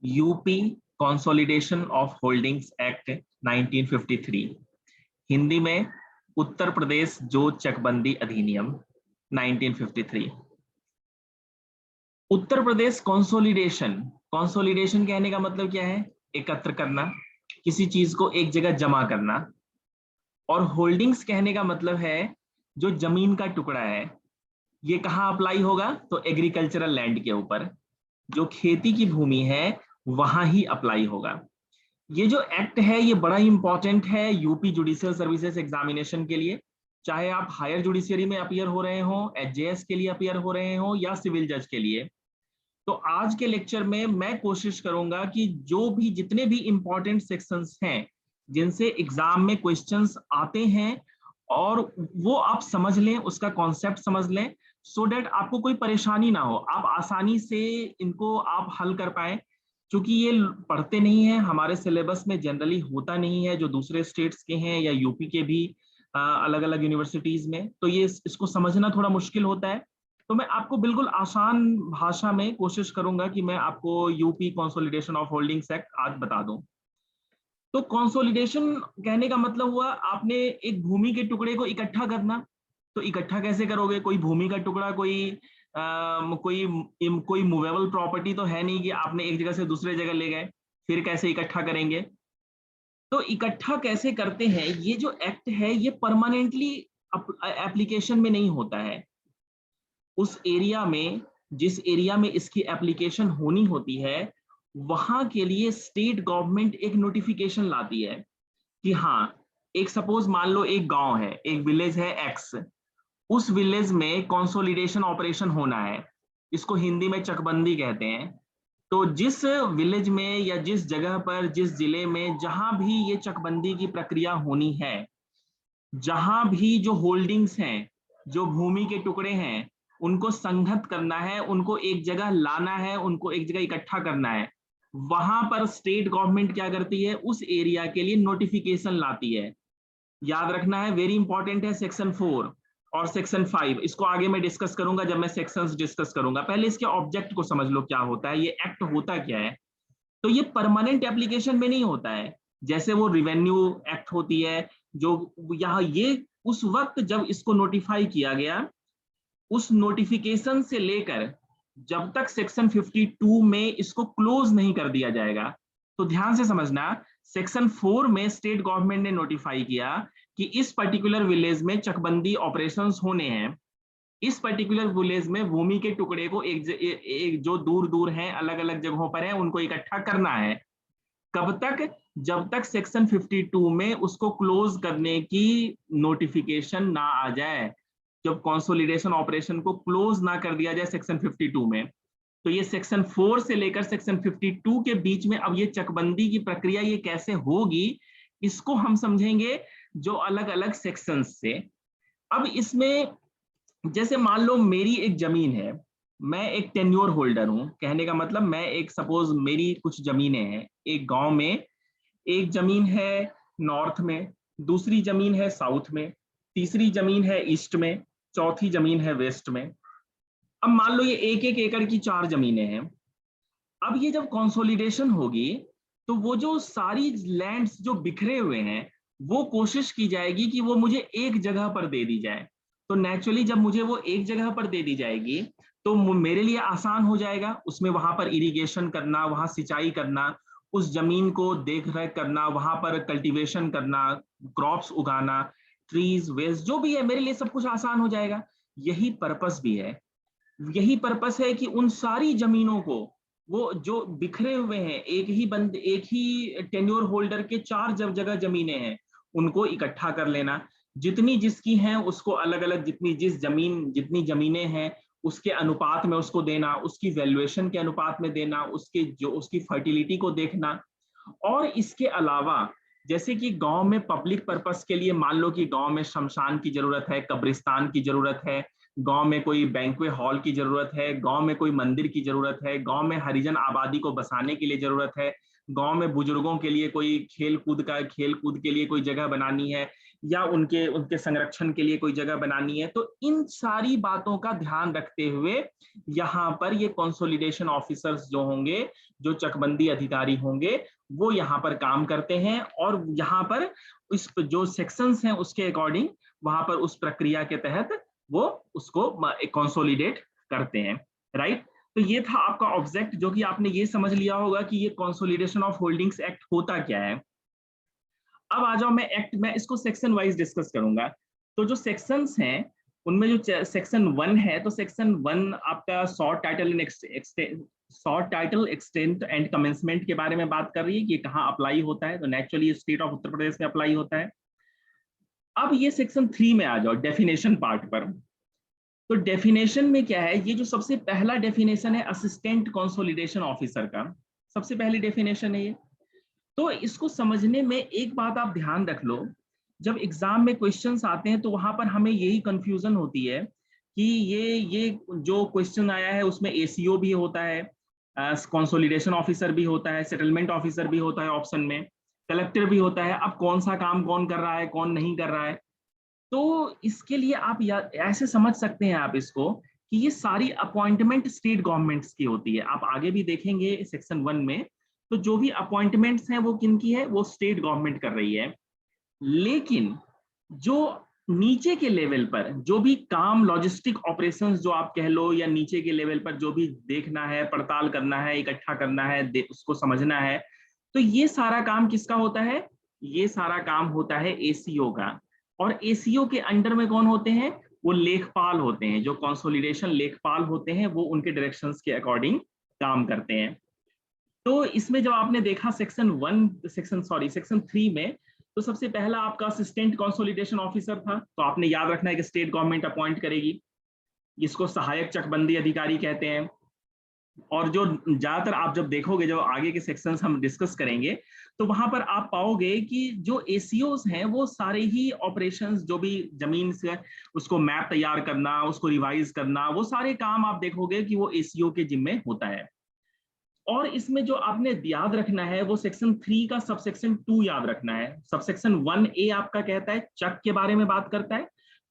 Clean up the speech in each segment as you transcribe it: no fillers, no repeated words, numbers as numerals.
UP consolidation of holdings act 1953, Hindi में उत्तर प्रदेश जो चकबंदी अधिनियम 1953। उत्तर प्रदेश कंसोलिडेशन, कंसोलिडेशन कहने का मतलब क्या है? एकत्र करना, किसी चीज को एक जगह जमा करना। और होल्डिंग्स कहने का मतलब है जो जमीन का टुकड़ा है। ये कहाँ अप्लाई होगा? तो एग्रीकल्चरल लैंड के ऊपर, जो खेती की भूमि है वहां ही अप्लाई होगा। ये जो एक्ट है ये बड़ा इंपॉर्टेंट है यूपी जुडिशियल सर्विसेज एग्जामिनेशन के लिए, चाहे आप हायर जुडिशियरी में अपीयर हो रहे हो, एचजेएस के लिए अपीयर हो रहे हो या सिविल जज के लिए। तो आज के लेक्चर में मैं कोशिश करूंगा कि जो भी जितने भी इंपॉर्टेंट सेक्शंस हैं जिनसे एग्जाम में क्वेश्चंस आते हैं और वो आप समझ लें, उसका कॉन्सेप्ट समझ लें, सो डेट आपको कोई परेशानी ना हो, आप आसानी से इनको आप हल कर पाए। क्योंकि ये पढ़ते नहीं है, हमारे सिलेबस में जनरली होता नहीं है, जो दूसरे स्टेट्स के हैं या यूपी के भी अलग अलग यूनिवर्सिटीज में, तो ये इसको समझना थोड़ा मुश्किल होता है। तो मैं आपको बिल्कुल आसान भाषा में कोशिश करूंगा कि मैं आपको UP consolidation of holdings act आज बता दूं। तो कंसोलिडेशन कहने का मतलब हुआ आपने एक भूमि के टुकड़े को इकट्ठा करना। तो इकट्ठा कैसे करोगे? कोई भूमि का टुकड़ा कोई मूवेबल प्रॉपर्टी तो है नहीं कि आपने एक जगह से दूसरे जगह ले गए, फिर कैसे इकट्ठा करेंगे? तो इकट्ठा कैसे करते हैं? ये जो एक्ट है ये परमानेंटली एप्लीकेशन में नहीं होता है। उस एरिया में, जिस एरिया में इसकी एप्लीकेशन होनी होती है, वहां के लिए स्टेट गवर्नमेंट एक नोटिफिकेशन लाती है कि हाँ, एक सपोज मान लो एक गांव है, एक विलेज है एक्स, उस विलेज में कंसोलिडेशन ऑपरेशन होना है, इसको हिंदी में चकबंदी कहते हैं। तो जिस विलेज में या जिस जगह पर, जिस जिले में, जहां भी ये चकबंदी की प्रक्रिया होनी है, जहां भी जो होल्डिंग्स हैं, जो भूमि के टुकड़े हैं, उनको संघत करना है, उनको एक जगह लाना है, उनको एक जगह इकट्ठा करना है, वहां पर स्टेट गवर्नमेंट क्या करती है? उस एरिया के लिए नोटिफिकेशन लाती है। याद रखना है, वेरी इंपॉर्टेंट है सेक्शन 4 और सेक्शन 5। इसको आगे मैं डिस्कस करूंगा जब मैं सेक्शंस डिस्कस करूंगा। पहले इसके ऑब्जेक्ट को समझ लो, क्या होता है ये एक्ट, होता क्या है। तो ये परमानेंट एप्लीकेशन में नहीं होता है, जैसे वो रिवेन्यू एक्ट होती है, जो यहाँ ये उस वक्त जब इसको नोटिफाई किया गया, उस नोटिफिकेशन से लेकर जब तक सेक्शन 52 में इसको क्लोज नहीं कर दिया जाएगा। तो ध्यान से समझना, सेक्शन 4 में स्टेट गवर्नमेंट ने नोटिफाई किया कि इस पर्टिकुलर विलेज में चकबंदी ऑपरेशंस होने हैं, इस पर्टिकुलर विलेज में भूमि के टुकड़े को एक जो दूर दूर हैं, अलग अलग जगहों पर है, उनको इकट्ठा करना है। कब तक? जब तक सेक्शन 52 में उसको क्लोज करने की नोटिफिकेशन ना आ जाए, जब कंसोलिडेशन ऑपरेशन को क्लोज ना कर दिया जाए सेक्शन 52 में। तो ये सेक्शन 4 से लेकर सेक्शन 52 के बीच में अब ये चकबंदी की प्रक्रिया ये कैसे होगी, इसको हम समझेंगे जो अलग अलग सेक्शंस से। अब इसमें जैसे मान लो मेरी एक जमीन है, मैं एक टेन्योर होल्डर हूं, कहने का मतलब मैं एक, सपोज मेरी कुछ जमीनें हैं एक गांव में, एक जमीन है नॉर्थ में, दूसरी जमीन है साउथ में, तीसरी जमीन है ईस्ट में, चौथी जमीन है वेस्ट में। अब मान लो ये एक एक एकड़ की 4 जमीनें हैं। अब ये जब कंसोलिडेशन होगी तो वो जो सारी लैंड्स जो बिखरे हुए हैं, वो कोशिश की जाएगी कि वो मुझे एक जगह पर दे दी जाए। तो नेचुरली जब मुझे वो एक जगह पर दे दी जाएगी तो मेरे लिए आसान हो जाएगा उसमें, वहां पर इरिगेशन करना, वहां सिंचाई करना, उस जमीन को देख रेख करना, वहां पर कल्टीवेशन करना, क्रॉप्स उगाना, ट्रीज वेस्ट जो भी है, मेरे लिए सब कुछ आसान हो जाएगा। यही पर्पस भी है, यही पर्पस है कि उन सारी जमीनों को, वो जो बिखरे हुए हैं, एक ही टेन्योर होल्डर के 4 जगह जमीनें हैं, उनको इकट्ठा कर लेना। जितनी जिसकी हैं उसको अलग अलग, जितनी जमीनें हैं उसके अनुपात में उसको देना, उसकी वैल्यूएशन के अनुपात में देना, उसकी फर्टिलिटी को देखना। और इसके अलावा जैसे कि गांव में पब्लिक पर्पस के लिए, मान लो कि गांव में शमशान की जरूरत है, कब्रिस्तान की जरूरत है, गांव में कोई बैंक्वेट हॉल की जरूरत है, गांव में कोई मंदिर की जरूरत है, गांव में हरिजन आबादी को बसाने के लिए जरूरत है, गांव में बुजुर्गों के लिए कोई खेल कूद के लिए कोई जगह बनानी है, या उनके उनके संरक्षण के लिए कोई जगह बनानी है। तो इन सारी बातों का ध्यान रखते हुए यहाँ पर ये कंसोलिडेशन ऑफिसर्स जो होंगे, जो चकबंदी अधिकारी होंगे, वो यहाँ पर काम करते हैं और यहाँ पर इस जो सेक्शंस हैं उसके अकॉर्डिंग वहां पर उस प्रक्रिया के तहत वो उसको कंसोलिडेट करते हैं, राइट। तो ये था आपका ऑब्जेक्ट, जो कि आपने ये समझ लिया होगा कि ये कंसोलिडेशन ऑफ होल्डिंग्स एक्ट होता क्या है। अब आ जाओ, मैं इसको सेक्शन वाइज डिस्कस करूंगा। तो जो सेक्शंस हैं उनमें जो सेक्शन 1 है, तो सेक्शन 1 आपका short title extent and commencement के बारे में बात कर रही है कि कहाँ अप्लाई होता है। तो naturally state of Uttar Pradesh में अप्लाई होता है। अब ये सेक्शन 3 में आ जाओ, डेफिनेशन पार्ट पर। तो डेफिनेशन में क्या है, ये जो सबसे पहला डेफिनेशन है असिस्टेंट कंसोलिडेशन ऑफिसर का, सबसे पहली डेफिनेशन है ये। तो इसको समझने में एक बात आप ध्यान रख लो, जब एग्जाम में क्वेश्चंस आते हैं तो वहां पर हमें यही कंफ्यूजन होती है कि ये जो क्वेश्चन आया है उसमें एसीओ भी होता है, कंसोलिडेशन ऑफिसर भी होता है, सेटलमेंट ऑफिसर भी होता है ऑप्शन में, कलेक्टर भी होता है। अब कौन सा काम कौन कर रहा है, कौन नहीं कर रहा है। तो इसके लिए आप ऐसे समझ सकते हैं आप इसको कि ये सारी अपॉइंटमेंट स्टेट गवर्नमेंट्स की होती है। आप आगे भी देखेंगे सेक्शन 1 में, तो जो भी अपॉइंटमेंट्स हैं वो किनकी है, वो स्टेट गवर्नमेंट कर रही है। लेकिन जो नीचे के लेवल पर जो भी काम, लॉजिस्टिक ऑपरेशंस जो आप कह लो, या नीचे के लेवल पर जो भी देखना है, पड़ताल करना है, इकट्ठा करना है, उसको समझना है, तो ये सारा काम किसका होता है, ये सारा काम होता है एसीओ का। और एसीओ के अंडर में कौन होते हैं, वो लेखपाल होते हैं। जो कंसोलिडेशन लेखपाल होते हैं वो उनके डायरेक्शंस के अकॉर्डिंग काम करते हैं। तो इसमें जब आपने देखा सेक्शन 3 में, तो सबसे पहला आपका असिस्टेंट कंसोलिडेशन ऑफिसर था। तो आपने याद रखना है कि स्टेट गवर्नमेंट अपॉइंट करेगी, इसको सहायक चकबंदी अधिकारी कहते हैं। और जो ज्यादातर आप जब देखोगे, जो आगे के सेक्शंस हम डिस्कस करेंगे, तो वहां पर आप पाओगे कि जो एसीओस हैं वो सारे ही ऑपरेशंस, जो भी जमीन से उसको मैप तैयार करना, उसको रिवाइज करना, वो सारे काम आप देखोगे कि वो एसीओ के जिम्मे होता है। और इसमें जो आपने याद रखना है वो सेक्शन 3 का सबसेक्शन 2 याद रखना है। सबसेक्शन 1A आपका कहता है, चक के बारे में बात करता है।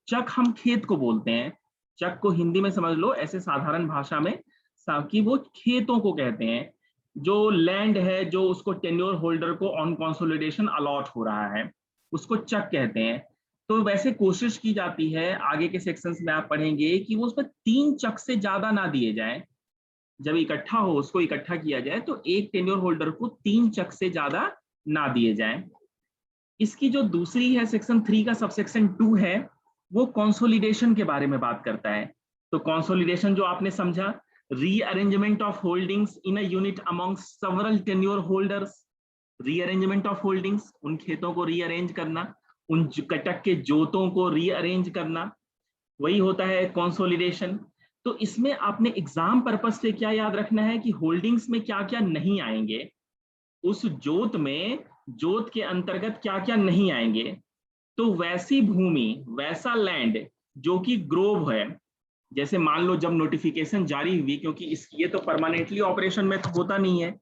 चक हम खेत को बोलते हैं, चक को हिंदी में समझ लो ऐसे साधारण भाषा में कि वो खेतों को कहते हैं। जो लैंड है, जो उसको टेन्योर होल्डर को ऑन कंसोलिडेशन अलॉट हो रहा है, उसको चक कहते हैं। तो वैसे कोशिश की जाती है, आगे के सेक्शंस में आप पढ़ेंगे, कि वो उसमें 3 चक से ज्यादा ना दिए जाएं। जब इकट्ठा हो, उसको इकट्ठा किया जाए, तो एक टेन्योर होल्डर को 3 चक से ज्यादा ना दिए जाएं। इसकी जो दूसरी है सेक्शन 3 का सबसेक्शन 2 है, वो कंसोलिडेशन के बारे में बात करता है। तो कंसोलिडेशन जो आपने समझा, rearrangement of holdings in a unit among several tenure holders. Rearrangement of holdings, उन खेतों को रीअरेंज करना, उन कटक के जोतों को रीअरेंज करना, वही होता है कंसोलिडेशन। तो इसमें आपने एग्जाम पर्पस से क्या याद रखना है कि होल्डिंग्स में क्या क्या नहीं आएंगे, उस जोत में, जोत के अंतर्गत क्या क्या नहीं आएंगे। तो वैसी भूमि, वैसा लैंड जो कि ग्रोव है, जैसे मान लो जब नोटिफिकेशन जारी हुई, क्योंकि ये तो परमानेंटली ऑपरेशन में तो होता नहीं है,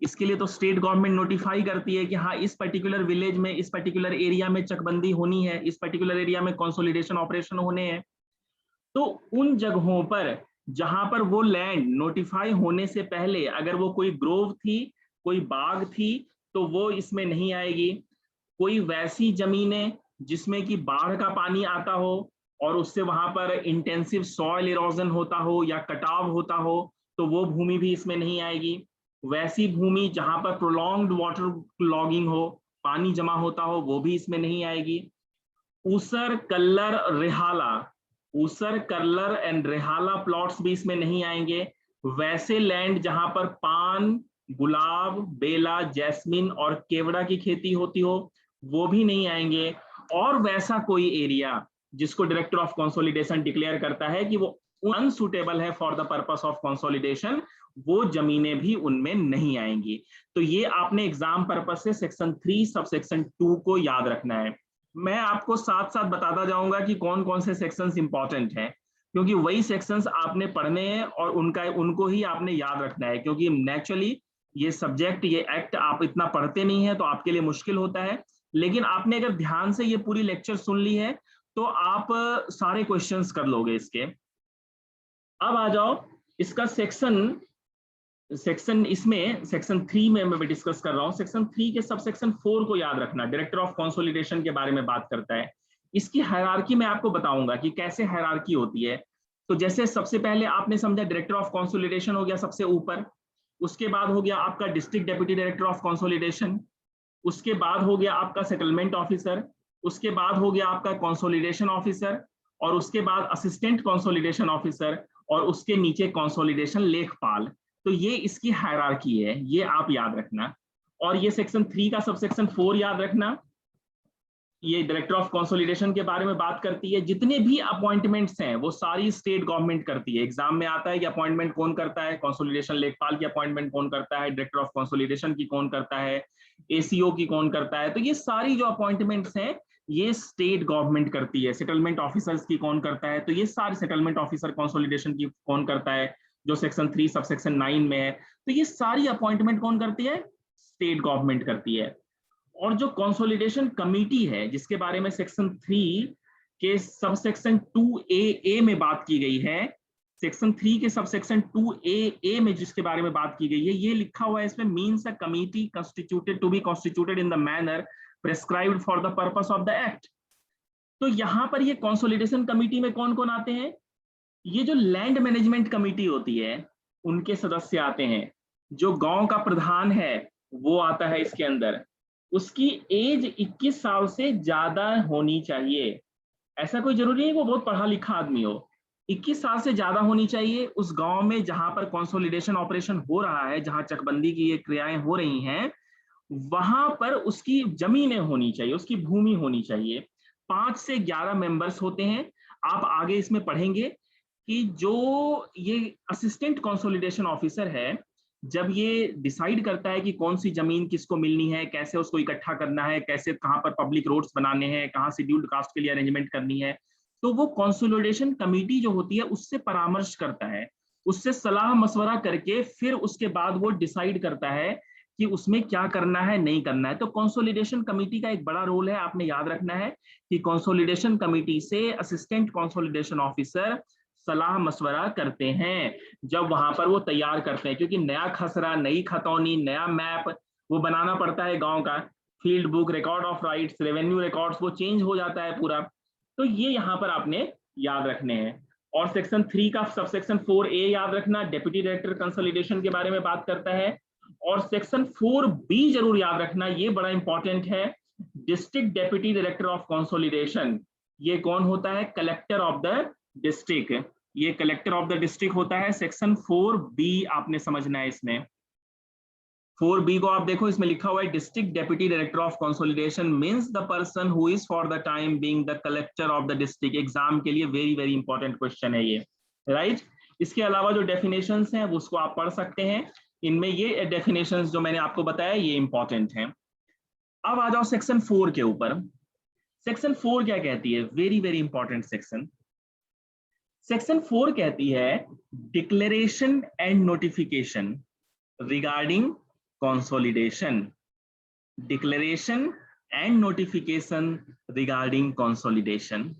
इसके लिए तो स्टेट गवर्नमेंट नोटिफाई करती है कि हाँ इस पर्टिकुलर विलेज में, इस पर्टिकुलर एरिया में चकबंदी होनी है, इस पर्टिकुलर एरिया में कंसोलिडेशन ऑपरेशन होने हैं। तो उन जगहों पर जहां पर वो लैंड नोटिफाई होने से पहले अगर वो कोई ग्रोव थी, कोई बाग थी, तो वो इसमें नहीं आएगी। कोई वैसी जमीनें जिसमें कि बाढ़ का पानी आता हो और उससे वहां पर इंटेंसिव सॉइल इरोजन होता हो या कटाव होता हो, तो वो भूमि भी इसमें नहीं आएगी। वैसी भूमि जहां पर प्रोलॉन्ग्ड वाटर लॉगिंग हो, पानी जमा होता हो, वो भी इसमें नहीं आएगी। ऊसर, कल्लर, रेहाला, ऊसर, कल्लर एंड रेहाला प्लॉट्स भी इसमें नहीं आएंगे। वैसे लैंड जहां पर पान, गुलाब, बेला, जैस्मिन और केवड़ा की खेती होती हो, वो भी नहीं आएंगे। और वैसा कोई एरिया जिसको डायरेक्टर ऑफ कंसोलिडेशन डिक्लेयर करता है कि वो अनसुटेबल है for the purpose of consolidation, वो जमीनें भी उनमें नहीं आएंगी। तो ये आपने एग्जाम पर्पस से सेक्शन 3 सब सेक्शन 2 को याद रखना है। मैं आपको साथ साथ बताता जाऊंगा कि कौन कौन से सेक्शंस इंपॉर्टेंट हैं, क्योंकि वही सेक्शंस आपने पढ़ने हैं और उनको ही आपने याद रखना है। क्योंकि नेचुरली ये सब्जेक्ट, ये एक्ट आप इतना पढ़ते नहीं है तो आपके लिए मुश्किल होता है, लेकिन आपने अगर ध्यान से ये पूरी लेक्चर सुन ली है तो आप सारे क्वेश्चंस कर लोगे इसके। अब आ जाओ इसका सेक्शन इसमें सेक्शन 3 में मैं डिस्कस कर रहा हूं। सेक्शन 3 के सब सेक्शन 4 को याद रखना, डायरेक्टर ऑफ कंसोलिडेशन के बारे में बात करता है। इसकी हायरार्की मैं आपको बताऊंगा कि कैसे हायरार्की होती है। तो जैसे सबसे पहले आपने समझा डायरेक्टर ऑफ कंसोलिडेशन हो गया सबसे ऊपर, उसके बाद हो गया आपका district deputy director of consolidation, उसके बाद हो गया आपका सेटलमेंट ऑफिसर, उसके बाद हो गया आपका कंसोलिडेशन ऑफिसर, और उसके बाद असिस्टेंट कंसोलिडेशन ऑफिसर, और उसके नीचे कंसोलिडेशन लेखपाल। तो ये इसकी हायरार्की है, ये आप याद रखना। और ये सेक्शन 3 का सब सेक्शन 4 याद रखना, ये डायरेक्टर ऑफ कंसोलिडेशन के बारे में बात करती है। जितने भी अपॉइंटमेंट्स हैं वो सारी स्टेट गवर्नमेंट करती है। एग्जाम में आता है कि अपॉइंटमेंट कौन करता है, कंसोलिडेशन लेखपाल की अपॉइंटमेंट कौन करता है, डायरेक्टर ऑफ कंसोलिडेशन की कौन करता है, एसीओ की कौन करता है। तो ये सारी जो अपॉइंटमेंट्स हैं ये स्टेट गवर्नमेंट करती है। सेटलमेंट ऑफिसर्स की कौन करता है, तो ये सारे सेटलमेंट ऑफिसर कंसोलिडेशन की कौन करता है, जो सेक्शन 3 सब सेक्शन 9 में है। तो ये सारी अपॉइंटमेंट कौन करती है, स्टेट गवर्नमेंट करती है। और जो कंसोलिडेशन कमिटी है जिसके बारे में सेक्शन 3 के सब सेक्शन 2A में बात की गई है, सेक्शन 3 के सब सेक्शन 2A में जिसके बारे में बात की गई है, ये लिखा हुआ है इसमें, means a committee constituted to be constituted in the manner prescribed for the purpose of the act. तो यहां पर ये कंसोलिडेशन कमिटी में कौन कौन आते हैं, ये जो लैंड मैनेजमेंट कमिटी होती है उनके सदस्य आते हैं, जो गांव का प्रधान है वो आता है इसके अंदर, उसकी एज 21 साल से ज्यादा होनी चाहिए। ऐसा कोई जरूरी नहीं वो बहुत पढ़ा लिखा आदमी हो, 21 साल से ज्यादा होनी चाहिए। उस गांव में जहां पर कंसोलिडेशन ऑपरेशन हो रहा है, जहां चकबंदी की ये क्रियाएं हो रही हैं, वहां पर उसकी जमीनें होनी चाहिए, उसकी भूमि होनी चाहिए। 5 से 11 मेंबर्स होते हैं। आप आगे इसमें पढ़ेंगे कि जो ये असिस्टेंट कंसोलिडेशन ऑफिसर है, जब ये डिसाइड करता है कि कौन सी जमीन किसको मिलनी है, कैसे उसको इकट्ठा करना है, कैसे कहाँ पर पब्लिक रोड्स बनाने हैं, कहाँ शेड्यूल्ड कास्ट के लिए अरेंजमेंट करनी है, तो वो कंसोलिडेशन कमेटी जो होती है उससे परामर्श करता है, उससे सलाह मशवरा करके फिर उसके बाद वो डिसाइड करता है कि उसमें क्या करना है नहीं करना है। तो कंसोलिडेशन कमेटी का एक बड़ा रोल है, आपने याद रखना है कि कंसोलिडेशन कमेटी से असिस्टेंट कंसोलिडेशन ऑफिसर सलाह मशवरा करते हैं जब वहां पर वो तैयार करते हैं, क्योंकि नया खसरा, नई खतौनी, नया मैप वो बनाना पड़ता है गांव का, field book, record of rights, revenue records, वो चेंज हो जाता है पूरा। तो ये यहाँ पर आपने याद रखने हैं। और सेक्शन 3 का सब सेक्शन 4A याद रखना, डेप्यूटी डायरेक्टर कंसोलिडेशन के बारे में बात करता है। और सेक्शन 4B जरूर याद रखना, ये बड़ा इंपॉर्टेंट है, district deputy director of consolidation. ये कौन होता है, कलेक्टर ऑफ द डिस्ट्रिक्ट, ये कलेक्टर ऑफ द डिस्ट्रिक्ट होता है। सेक्शन 4B आपने समझना है इसमें। 4B को आप देखो, इसमें लिखा हुआ है district deputy director of consolidation means the person who is for the time being the collector of the district. Exam के लिए वेरी वेरी इंपॉर्टेंट क्वेश्चन है ये, राइट। इसके अलावा जो डेफिनेशंस हैं उसको आप पढ़ सकते हैं, इनमें ये डेफिनेशंस जो मैंने आपको बताया ये इंपॉर्टेंट हैं। अब आ जाओ सेक्शन 4 के ऊपर। सेक्शन 4 क्या कहती है, very very important section. Section 4 कहती है declaration and notification regarding consolidation, declaration and notification regarding consolidation,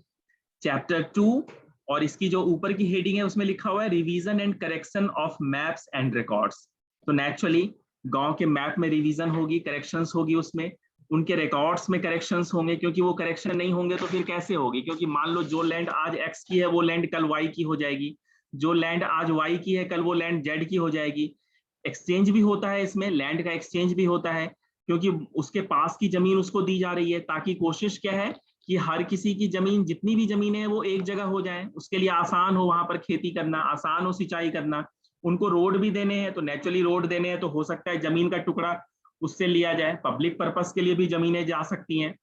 chapter 2। और इसकी जो ऊपर की हेडिंग है उसमें लिखा हुआ है revision and correction of maps and records. तो नेचुरली गांव के मैप में रिवीजन होगी, करेक्शंस होगी, उसमें उनके रिकॉर्ड्स में करेक्शंस होंगे, क्योंकि वो करेक्शन नहीं होंगे तो फिर कैसे होगी, क्योंकि मान लो जो लैंड आज एक्स की है वो लैंड कल वाई की हो जाएगी, जो लैंड आज वाई की है कल वो लैंड जेड की हो जाएगी। एक्सचेंज भी होता है इसमें, लैंड का एक्सचेंज भी होता है, क्योंकि उसके पास की जमीन उसको दी जा रही है, ताकि कोशिश क्या है कि हर किसी की जमीन, जितनी भी जमीन है वो एक जगह हो जाए, उसके लिए आसान हो वहां पर खेती करना, आसान हो सिंचाई करना। उनको रोड भी देने हैं तो नेचुरली रोड देने हैं तो हो सकता है जमीन का टुकड़ा उससे लिया जाए, पब्लिक पर्पस के लिए भी जमीनें जा सकती हैं।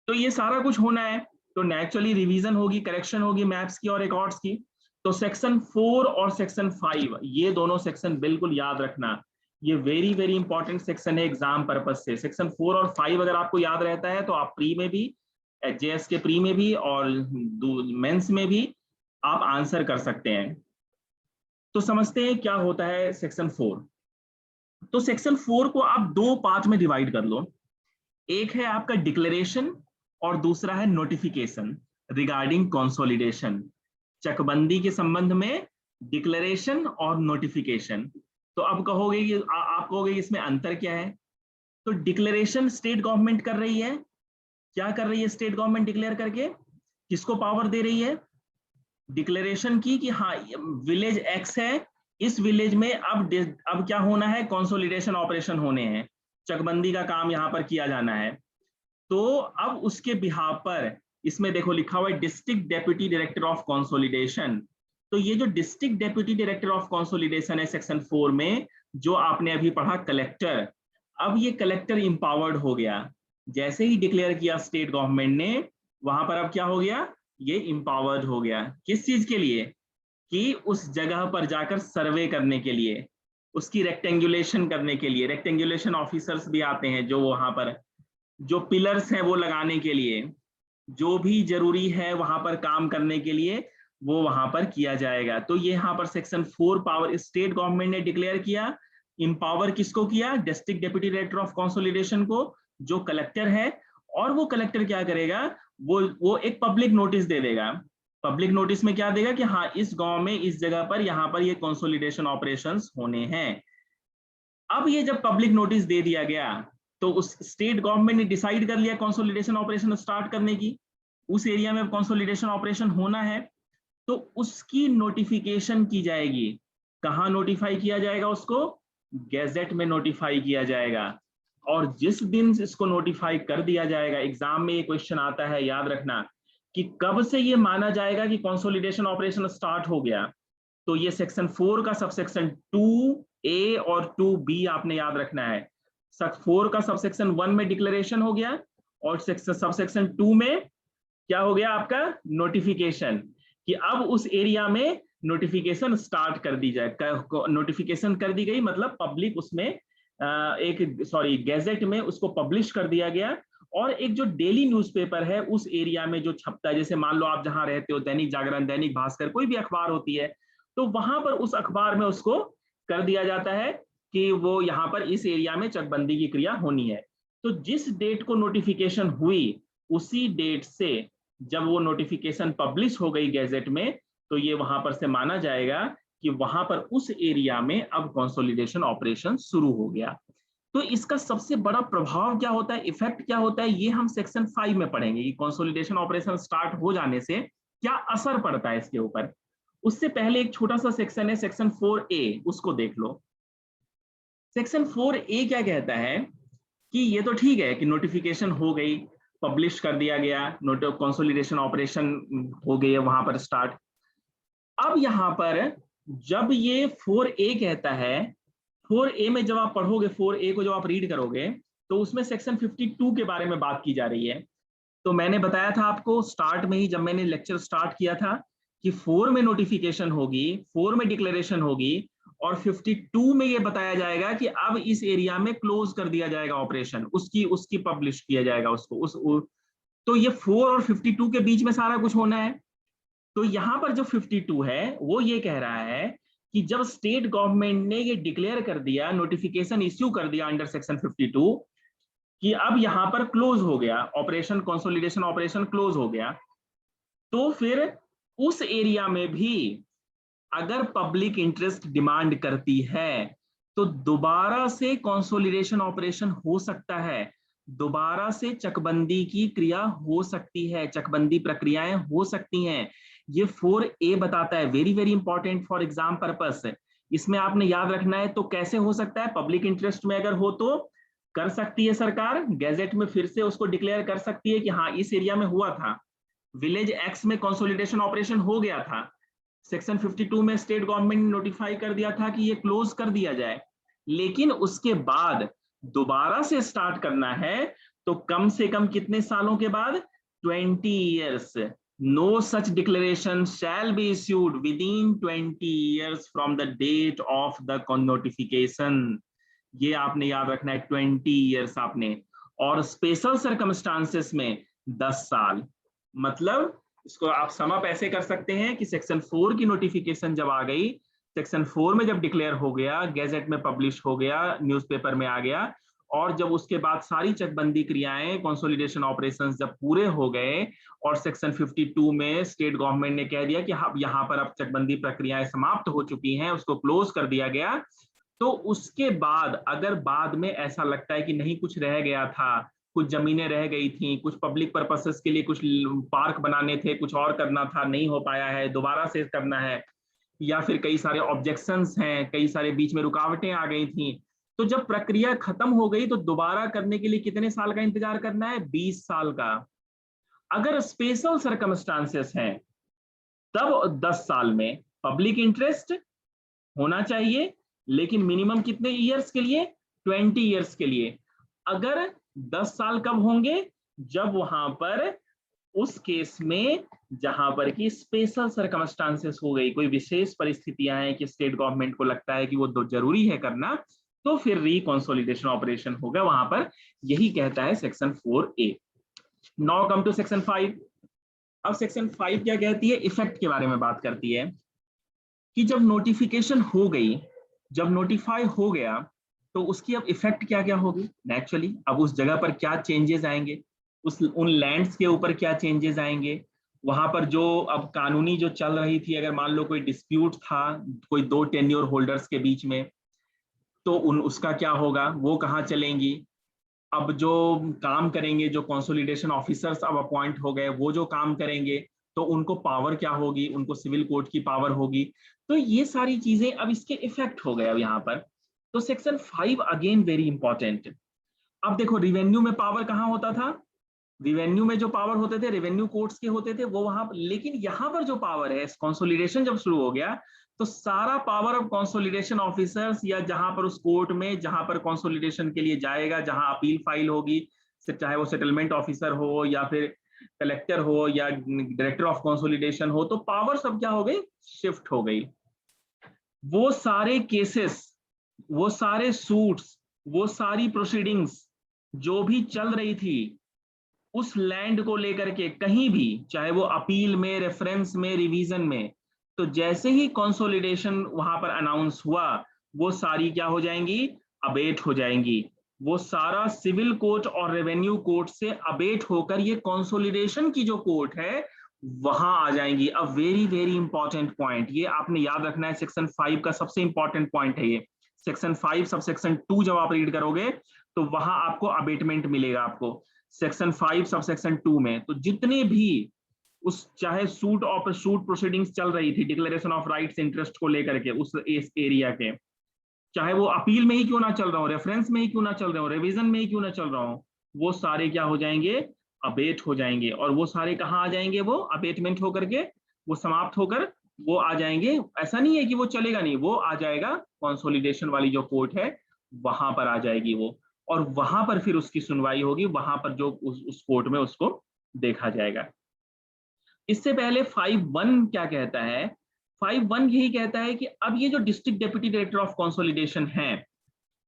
तो ये सारा कुछ होना है, तो नेचुरली रिवीजन होगी, करेक्शन होगी मैप्स की और रिकॉर्ड्स की। तो सेक्शन 4 और सेक्शन 5 ये दोनों सेक्शन बिल्कुल याद रखना, ये वेरी वेरी इंपॉर्टेंट सेक्शन है एग्जाम पर्पज से। सेक्शन 4 और 5 अगर आपको याद रहता है तो आप प्री में भी, एचजेएस के प्री में भी और मेंस में भी आप आंसर कर सकते हैं। तो समझते हैं क्या होता है सेक्शन 4। तो सेक्शन 4 को आप दो पार्ट में डिवाइड कर लो। एक है आपका डिक्लेरेशन और दूसरा है नोटिफिकेशन रिगार्डिंग कंसोलिडेशन। चकबंदी के संबंध में डिक्लेरेशन और नोटिफिकेशन। तो अब कहोगे कि आप कहोगे इसमें अंतर क्या है? तो डिक्लेरेशन स्टेट गवर्नमेंट कर रही है। क्या कर रही है स्टेट गवर्नमेंट डिक्लेयर करके? किसको पावर दे रही है? डिक्लेरेशन की कि हाँ विलेज एक्स है, इस विलेज में अब क्या होना है? कंसोलिडेशन ऑपरेशन होने हैं, चकबंदी का काम यहां पर किया जाना है। तो अब उसके बिहाफ पर इसमें देखो लिखा हुआ है district deputy director of consolidation. तो ये जो district deputy director of consolidation है सेक्शन 4 में, जो आपने अभी पढ़ा कलेक्टर, अब ये कलेक्टर इंपावर्ड हो गया। जैसे ही डिक्लेयर किया स्टेट गवर्नमेंट ने, वहां पर अब क्या हो गया? ये इंपावर्ड हो गया। किस चीज के लिए? कि उस जगह पर जाकर सर्वे करने के लिए, उसकी रेक्टेंगुलेशन करने के लिए। रेक्टेंगुलेशन ऑफिसर्स भी आते हैं जो वहां पर जो पिलर्स हैं वो लगाने के लिए, जो भी जरूरी है वहां पर काम करने के लिए, वो वहां पर किया जाएगा। तो ये यहाँ पर सेक्शन 4 पावर स्टेट गवर्नमेंट ने डिक्लेयर किया। इंपावर किसको किया? District deputy director of consolidation को, जो कलेक्टर है। और वो कलेक्टर क्या करेगा? वो एक पब्लिक नोटिस दे देगा। पब्लिक नोटिस में क्या देगा कि हाँ इस गांव में इस जगह पर यहाँ पर ये कंसोलिडेशन ऑपरेशंस होने हैं। अब ये जब पब्लिक नोटिस दे दिया गया, तो उस स्टेट गवर्नमेंट ने डिसाइड कर लिया कंसोलिडेशन ऑपरेशन स्टार्ट करने की। उस एरिया में कंसोलिडेशन ऑपरेशन होना है, तो उसकी नोटिफिकेशन की जाएगी। कहाँ नोटिफाई किया जाएगा उसको? गैजेट में नोटिफाई किया जाएगा। और जिस दिन इसको नोटिफाई कर दिया जाएगा, एग्जाम में ये क्वेश्चन आता है, याद रखना कि कब से ये माना जाएगा कि कंसोलिडेशन ऑपरेशन स्टार्ट हो गया। तो ये सेक्शन 4 का सबसेक्शन 2A और 2B आपने याद रखना है। 4 का सबसेक्शन 1 में डिक्लेरेशन हो गया, और सबसेक्शन 2 में क्या हो गया आपका? नोटिफिकेशन, कि अब उस एरिया में नोटिफिकेशन स्टार्ट कर दी जाए। नोटिफिकेशन कर दी गई मतलब पब्लिक उसमें गैजेट में उसको पब्लिश कर दिया गया। और एक जो डेली न्यूज़पेपर है उस एरिया में जो छपता है, जैसे मान लो आप जहां रहते हो दैनिक जागरण, दैनिक भास्कर, कोई भी अखबार होती है, तो वहां पर उस अखबार में उसको कर दिया जाता है कि वो यहाँ पर इस एरिया में चकबंदी की क्रिया होनी है। तो जिस डेट को नोटिफिकेशन हुई, उसी डेट से जब वो नोटिफिकेशन पब्लिश हो गई गैजेट में, तो ये वहां पर से माना जाएगा कि वहां पर उस एरिया में अब कंसोलिडेशन ऑपरेशन शुरू हो गया। तो इसका सबसे बड़ा प्रभाव क्या होता है, इफेक्ट क्या होता है, ये हम सेक्शन 5 में पढ़ेंगे कि कंसोलिडेशन ऑपरेशन स्टार्ट हो जाने से क्या असर पड़ता है इसके ऊपर। उससे पहले एक छोटा सा सेक्शन है सेक्शन 4A, उसको देख लो। सेक्शन 4A क्या कहता है कि ये तो ठीक है कि नोटिफिकेशन हो गई, पब्लिश कर दिया गया, कंसोलिडेशन ऑपरेशन हो गई है वहां पर स्टार्ट। अब यहां पर जब ये 4A कहता है, 4A में जब आप पढ़ोगे, 4A को जब आप रीड करोगे, तो उसमें सेक्शन 52 के बारे में बात की जा रही है। तो मैंने बताया था आपको स्टार्ट में ही, जब मैंने लेक्चर स्टार्ट किया था, कि 4 में नोटिफिकेशन होगी, 4 में डिक्लेरेशन होगी, और 52 में ये बताया जाएगा कि अब इस एरिया में क्लोज कर दिया जाएगा ऑपरेशन, उसकी उसकी पब्लिश किया जाएगा उसको तो ये 4 और 52 के बीच में सारा कुछ होना है। तो यहां पर जो 52 है वो ये कह रहा है कि जब स्टेट गवर्नमेंट ने ये डिक्लेयर कर दिया, नोटिफिकेशन इश्यू कर दिया अंडर सेक्शन 52 कि अब यहां पर क्लोज हो गया ऑपरेशन, कंसोलिडेशन ऑपरेशन क्लोज हो गया, तो फिर उस एरिया में भी अगर पब्लिक इंटरेस्ट डिमांड करती है तो दोबारा से कंसोलिडेशन ऑपरेशन हो सकता है, दोबारा से चकबंदी की क्रिया हो सकती है, चकबंदी प्रक्रियाएं हो सकती हैं। ये 4A बताता है, very very important for exam purpose. इसमें आपने याद रखना है। तो कैसे हो सकता है? पब्लिक इंटरेस्ट में अगर हो तो कर सकती है सरकार, गैजेट में फिर से उसको डिक्लेयर कर सकती है कि हाँ इस एरिया में हुआ था, विलेज एक्स में कंसोलिडेशन ऑपरेशन हो गया था, सेक्शन 52 में स्टेट गवर्नमेंट ने नोटिफाई कर दिया था कि ये क्लोज कर दिया जाए, लेकिन उसके बाद दोबारा से स्टार्ट करना है तो कम से कम कितने सालों के बाद? 20 years. No such declaration shall be issued within 20 years from the date of the notification. ये आपने याद रखना है, 20 years आपने। और स्पेशल सर्कमस्टांसेस में 10 साल। मतलब इसको आप समअप ऐसे कर सकते हैं कि सेक्शन 4 की नोटिफिकेशन जब आ गई, सेक्शन 4 में जब डिक्लेयर हो गया, गैजेट में पब्लिश हो गया, न्यूज़पेपर में आ गया, और जब उसके बाद सारी चकबंदी क्रियाएं, कंसोलिडेशन ऑपरेशंस जब पूरे हो गए और सेक्शन 52 में स्टेट गवर्नमेंट ने कह दिया कि हाँ यहाँ पर अब चकबंदी प्रक्रियाएं समाप्त हो चुकी हैं, उसको क्लोज कर दिया गया, तो उसके बाद अगर बाद में ऐसा लगता है कि नहीं कुछ रह गया था, कुछ जमीनें रह गई थी, कुछ पब्लिक पर्पसेस के लिए कुछ पार्क बनाने थे, कुछ और करना था, नहीं हो पाया है, दोबारा से करना है, या फिर कई सारे ऑब्जेक्शंस हैं, कई सारे बीच में रुकावटें आ गई थी, तो जब प्रक्रिया खत्म हो गई तो दोबारा करने के लिए कितने साल का इंतजार करना है? 20 साल का। अगर स्पेशल सर्कमस्टांसेस हैं तब 10 साल में पब्लिक इंटरेस्ट होना चाहिए, लेकिन मिनिमम कितने ईयर्स के लिए? 20 ईयर्स के लिए। अगर 10 साल कब होंगे? जब वहां पर उस केस में जहां पर कि स्पेशल सर्कमस्टांसेस हो गई, कोई विशेष परिस्थितियां हैं कि स्टेट गवर्नमेंट को लगता है कि वो जरूरी है करना, तो फिर रिकंसोलिडेशन ऑपरेशन होगा वहां पर। यही कहता है section 4A। Now come to section 5। अब सेक्शन 5 क्या कहती है? इफेक्ट के बारे में बात करती है कि जब नोटिफिकेशन हो गई, जब नोटिफाई हो गया, तो उसकी अब इफेक्ट क्या क्या होगी? नेचुरली अब उस जगह पर क्या चेंजेस आएंगे, उन लैंड्स के ऊपर क्या चेंजेस आएंगे, वहां पर जो अब कानूनी जो चल रही थी, अगर मान लो कोई डिस्प्यूट था कोई दो टेन्योर होल्डर्स के बीच में, तो उसका क्या होगा, वो कहाँ चलेंगी। अब जो काम करेंगे, जो कंसोलिडेशन ऑफिसर्स अब अपॉइंट हो गए, वो जो काम करेंगे, तो उनको पावर क्या होगी, उनको सिविल कोर्ट की पावर होगी। तो ये सारी चीजें अब इसके इफेक्ट हो गए अब यहाँ पर। तो सेक्शन 5 अगेन वेरी इंपॉर्टेंट। अब देखो रिवेन्यू में पावर कहाँ होता था? रिवेन्यू में जो पावर होते थे रेवेन्यू कोर्ट्स के होते थे वो वहां, लेकिन यहाँ पर जो पावर है, कंसोलिडेशन जब शुरू हो गया तो सारा पावर ऑफ कंसोलिडेशन ऑफिसर्स, या जहां पर उस कोर्ट में जहां पर कंसोलिडेशन के लिए जाएगा, जहां अपील फाइल होगी, चाहे वो सेटलमेंट ऑफिसर हो या फिर कलेक्टर हो या डायरेक्टर ऑफ कंसोलिडेशन हो, तो पावर सब क्या हो गई? शिफ्ट हो गई। वो सारे केसेस, वो सारे सूट्स, वो सारी प्रोसीडिंग्स जो भी चल रही थी उस लैंड को लेकर के कहीं भी, चाहे वो अपील में, रेफरेंस में, रिवीजन में, तो जैसे ही कंसोलिडेशन वहां पर अनाउंस हुआ, वो सारी क्या हो जाएंगी? अबेट हो जाएंगी। वो सारा सिविल कोर्ट और रेवेन्यू कोर्ट से अबेट होकर ये कंसोलिडेशन की जो कोर्ट है वहां आ जाएंगी। A very very important point, ये आपने याद रखना है, सेक्शन 5 का सबसे इंपॉर्टेंट पॉइंट है ये। सेक्शन 5 सब सेक्शन 2 जब आप रीड करोगे तो वहां आपको अबेटमेंट मिलेगा आपको। सेक्शन 5 सब सेक्शन 2 में तो जितने भी उस चाहे सूट प्रोसीडिंग्स चल रही थी डिक्लेरेशन ऑफ राइट्स इंटरेस्ट को लेकर के उस एरिया के, चाहे वो अपील में ही क्यों ना चल रहा हो, रेफरेंस में ही क्यों ना चल रहा हो, रिवीजन में ही क्यों ना चल रहा हो, वो सारे क्या हो जाएंगे? अबेट हो जाएंगे। और वो सारे कहाँ आ जाएंगे? वो अबेटमेंट होकर के, वो समाप्त होकर वो आ जाएंगे। ऐसा नहीं है कि वो चलेगा नहीं, वो आ जाएगा कंसोलिडेशन वाली जो कोर्ट है वहां पर आ जाएगी वो, और वहां पर फिर उसकी सुनवाई होगी, वहां पर जो उस कोर्ट में उसको देखा जाएगा। इससे पहले 5(1) क्या कहता है? 5(1) यही कहता है कि अब ये जो district deputy director of consolidation है,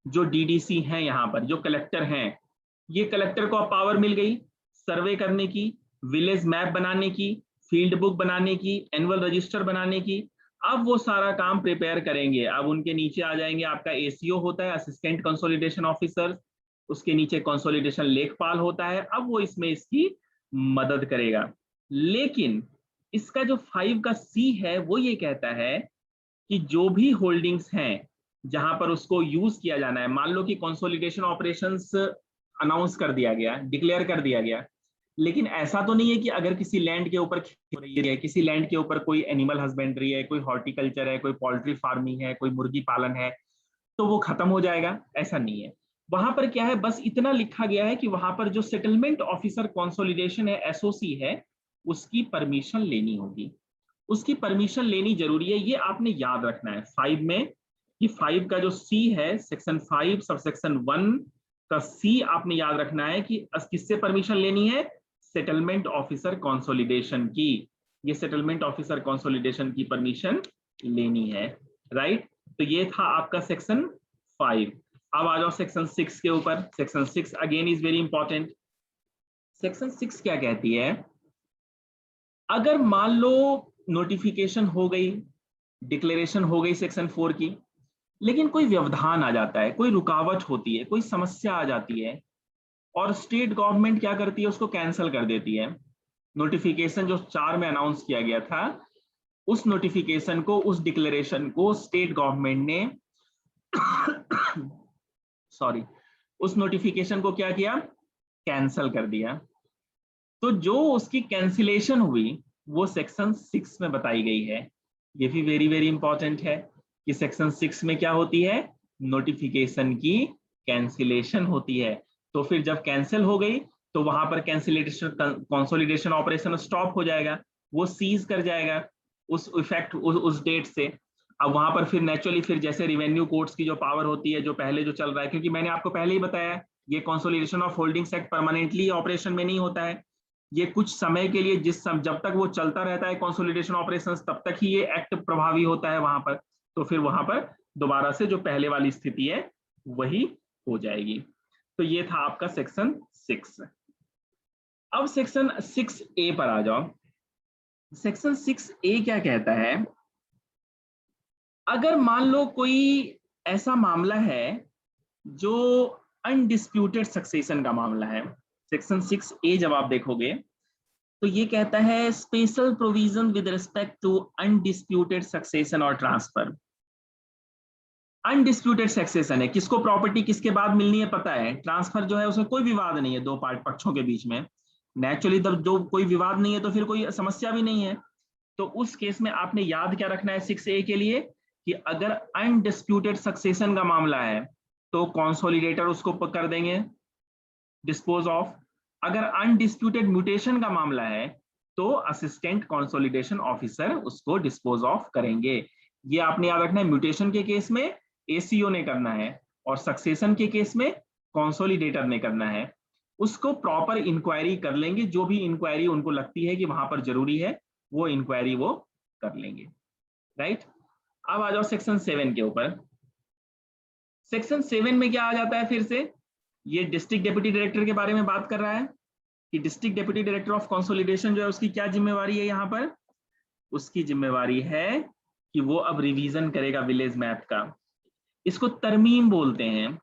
जो डीडीसी हैं यहाँ पर, जो कलेक्टर हैं, ये कलेक्टर को अब पावर मिल गई सर्वे करने की, विलेज मैप बनाने की, फील्ड बुक बनाने की, एनुअल रजिस्टर बनाने की। अब वो सारा काम प्रिपेयर करेंगे। अब उनके नीचे आ जाएंगे, आपका एसीओ होता है, असिस्टेंट कंसोलिडेशन ऑफिसर, उसके नीचे कंसोलिडेशन लेखपाल होता है। अब वो इसमें इसकी मदद करेगा। लेकिन इसका जो 5 का सी है वो ये कहता है कि जो भी होल्डिंग्स हैं जहां पर उसको यूज किया जाना है, मान लो कि कंसोलिडेशन ऑपरेशंस अनाउंस कर दिया गया, डिक्लेयर कर दिया गया, लेकिन ऐसा तो नहीं है कि अगर किसी लैंड के ऊपर खेती हो रही है, किसी लैंड के ऊपर कोई एनिमल हस्बेंड्री है, कोई हॉर्टिकल्चर है, कोई पोल्ट्री फार्मिंग है, कोई मुर्गी पालन है, तो वो खत्म हो जाएगा, ऐसा नहीं है। वहां पर क्या है, बस इतना लिखा गया है कि वहां पर जो सेटलमेंट ऑफिसर कंसोलिडेशन है, एसओसी है, उसकी परमिशन लेनी होगी, उसकी परमिशन लेनी जरूरी है। ये आपने याद रखना है 5 में, कि 5 का जो सी है, सेक्शन 5 सब सेक्शन 1 का सी आपने याद रखना है कि किससे परमिशन लेनी है? सेटलमेंट ऑफिसर कंसोलिडेशन की। ये सेटलमेंट ऑफिसर कंसोलिडेशन की परमिशन लेनी है, राइट। तो ये था आपका सेक्शन 5। अब आ जाओ सेक्शन 6 के ऊपर। Section 6 again is very important. Section 6 क्या कहती है? अगर मान लो नोटिफिकेशन हो गई, डिक्लेरेशन हो गई सेक्शन 4 की, लेकिन कोई व्यवधान आ जाता है, कोई रुकावट होती है, कोई समस्या आ जाती है, और स्टेट गवर्नमेंट क्या करती है, उसको कैंसिल कर देती है। नोटिफिकेशन जो 4 में अनाउंस किया गया था, उस नोटिफिकेशन को, उस डिक्लेरेशन को स्टेट गवर्नमेंट ने सॉरी, उस नोटिफिकेशन को क्या किया, कैंसिल कर दिया। तो जो उसकी कैंसिलेशन हुई वो सेक्शन 6 में बताई गई है। ये भी वेरी वेरी इंपॉर्टेंट है कि सेक्शन 6 में क्या होती है, नोटिफिकेशन की कैंसिलेशन होती है। तो फिर जब कैंसिल हो गई तो वहां पर कैंसिलेशन कंसोलिडेशन ऑपरेशन स्टॉप हो जाएगा, वो सीज कर जाएगा उस इफेक्ट उस डेट से। अब वहां पर फिर नेचुरली फिर जैसे रिवेन्यू कोर्ट्स की जो पावर होती है, जो पहले जो चल रहा है, क्योंकि मैंने आपको पहले ही बताया ये consolidation of holdings act permanently operation में नहीं होता है, ये कुछ समय के लिए, जब तक वो चलता रहता है कंसोलिडेशन ऑपरेशंस, तब तक ही ये एक्ट प्रभावी होता है वहां पर। तो फिर वहां पर दोबारा से जो पहले वाली स्थिति है वही हो जाएगी। तो ये था आपका सेक्शन 6। अब सेक्शन 6A पर आ जाओ। सेक्शन 6A क्या कहता है, अगर मान लो कोई ऐसा मामला है जो अनडिस्प्यूटेड सक्सेशन का मामला है, सेक्शन 6A जब आप देखोगे तो ये कहता है special provision with respect to undisputed succession और ट्रांसफर। अनडिस्प्यूटेड सक्सेशन है, किसको प्रॉपर्टी किसके बाद मिलनी है पता है, ट्रांसफर जो है उसमें कोई विवाद नहीं है दो पक्षों के बीच में। नेचुरली जब जो कोई विवाद नहीं है तो फिर कोई समस्या भी नहीं है। तो उस केस में आपने याद क्या रखना है 6A के लिए, कि अगर अनडिस्प्यूटेड सक्सेशन का मामला है तो कंसोलिडेटर उसको कर देंगे डिस्पोज ऑफ। अगर अनडिस्प्यूटेड म्यूटेशन का मामला है तो असिस्टेंट कंसोलिडेशन ऑफिसर उसको डिस्पोज ऑफ करेंगे। ये आपने याद रखना है, म्यूटेशन के केस में एसीओ ने करना है और सक्सेशन के केस में कंसोलिडेटर ने करना है। उसको प्रॉपर इंक्वायरी कर लेंगे, जो भी इंक्वायरी उनको लगती है कि वहां पर जरूरी है वो इंक्वायरी वो कर लेंगे, राइट। अब आ जाओ सेक्शन 7 के ऊपर। सेक्शन 7 में क्या आ जाता है, फिर से ये डिस्ट्रिक्ट डेप्यूटी डायरेक्टर के बारे में बात कर रहा है कि district deputy director of consolidation जो है उसकी क्या जिम्मेवारी है, यहाँ पर उसकी जिम्मेवारी है कि वो अब रिवीजन करेगा विलेज मैप का। इसको तरमीम बोलते हैं,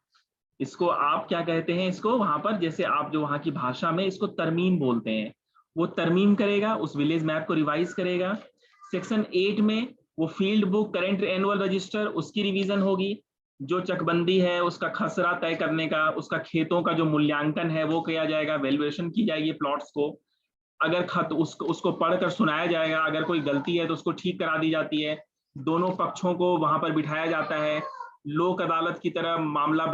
इसको आप क्या कहते हैं, इसको वहां पर जैसे आप जो वहां की भाषा में इसको तरमीम बोलते हैं। वो तरमीम करेगा, उस विलेज मैप को रिवाइज करेगा। सेक्शन 8 में वो field book current annual register उसकी रिवीजन होगी, जो चकबंदी है उसका खसरा तय करने का, उसका खेतों का जो मूल्यांकन है वो किया जाएगा, वैल्यूएशन की जाएगी प्लॉट्स को। अगर खत उसको पढ़कर सुनाया जाएगा, अगर कोई गलती है तो उसको ठीक करा दी जाती है। दोनों पक्षों को वहां पर बिठाया जाता है, लोक अदालत की तरह मामला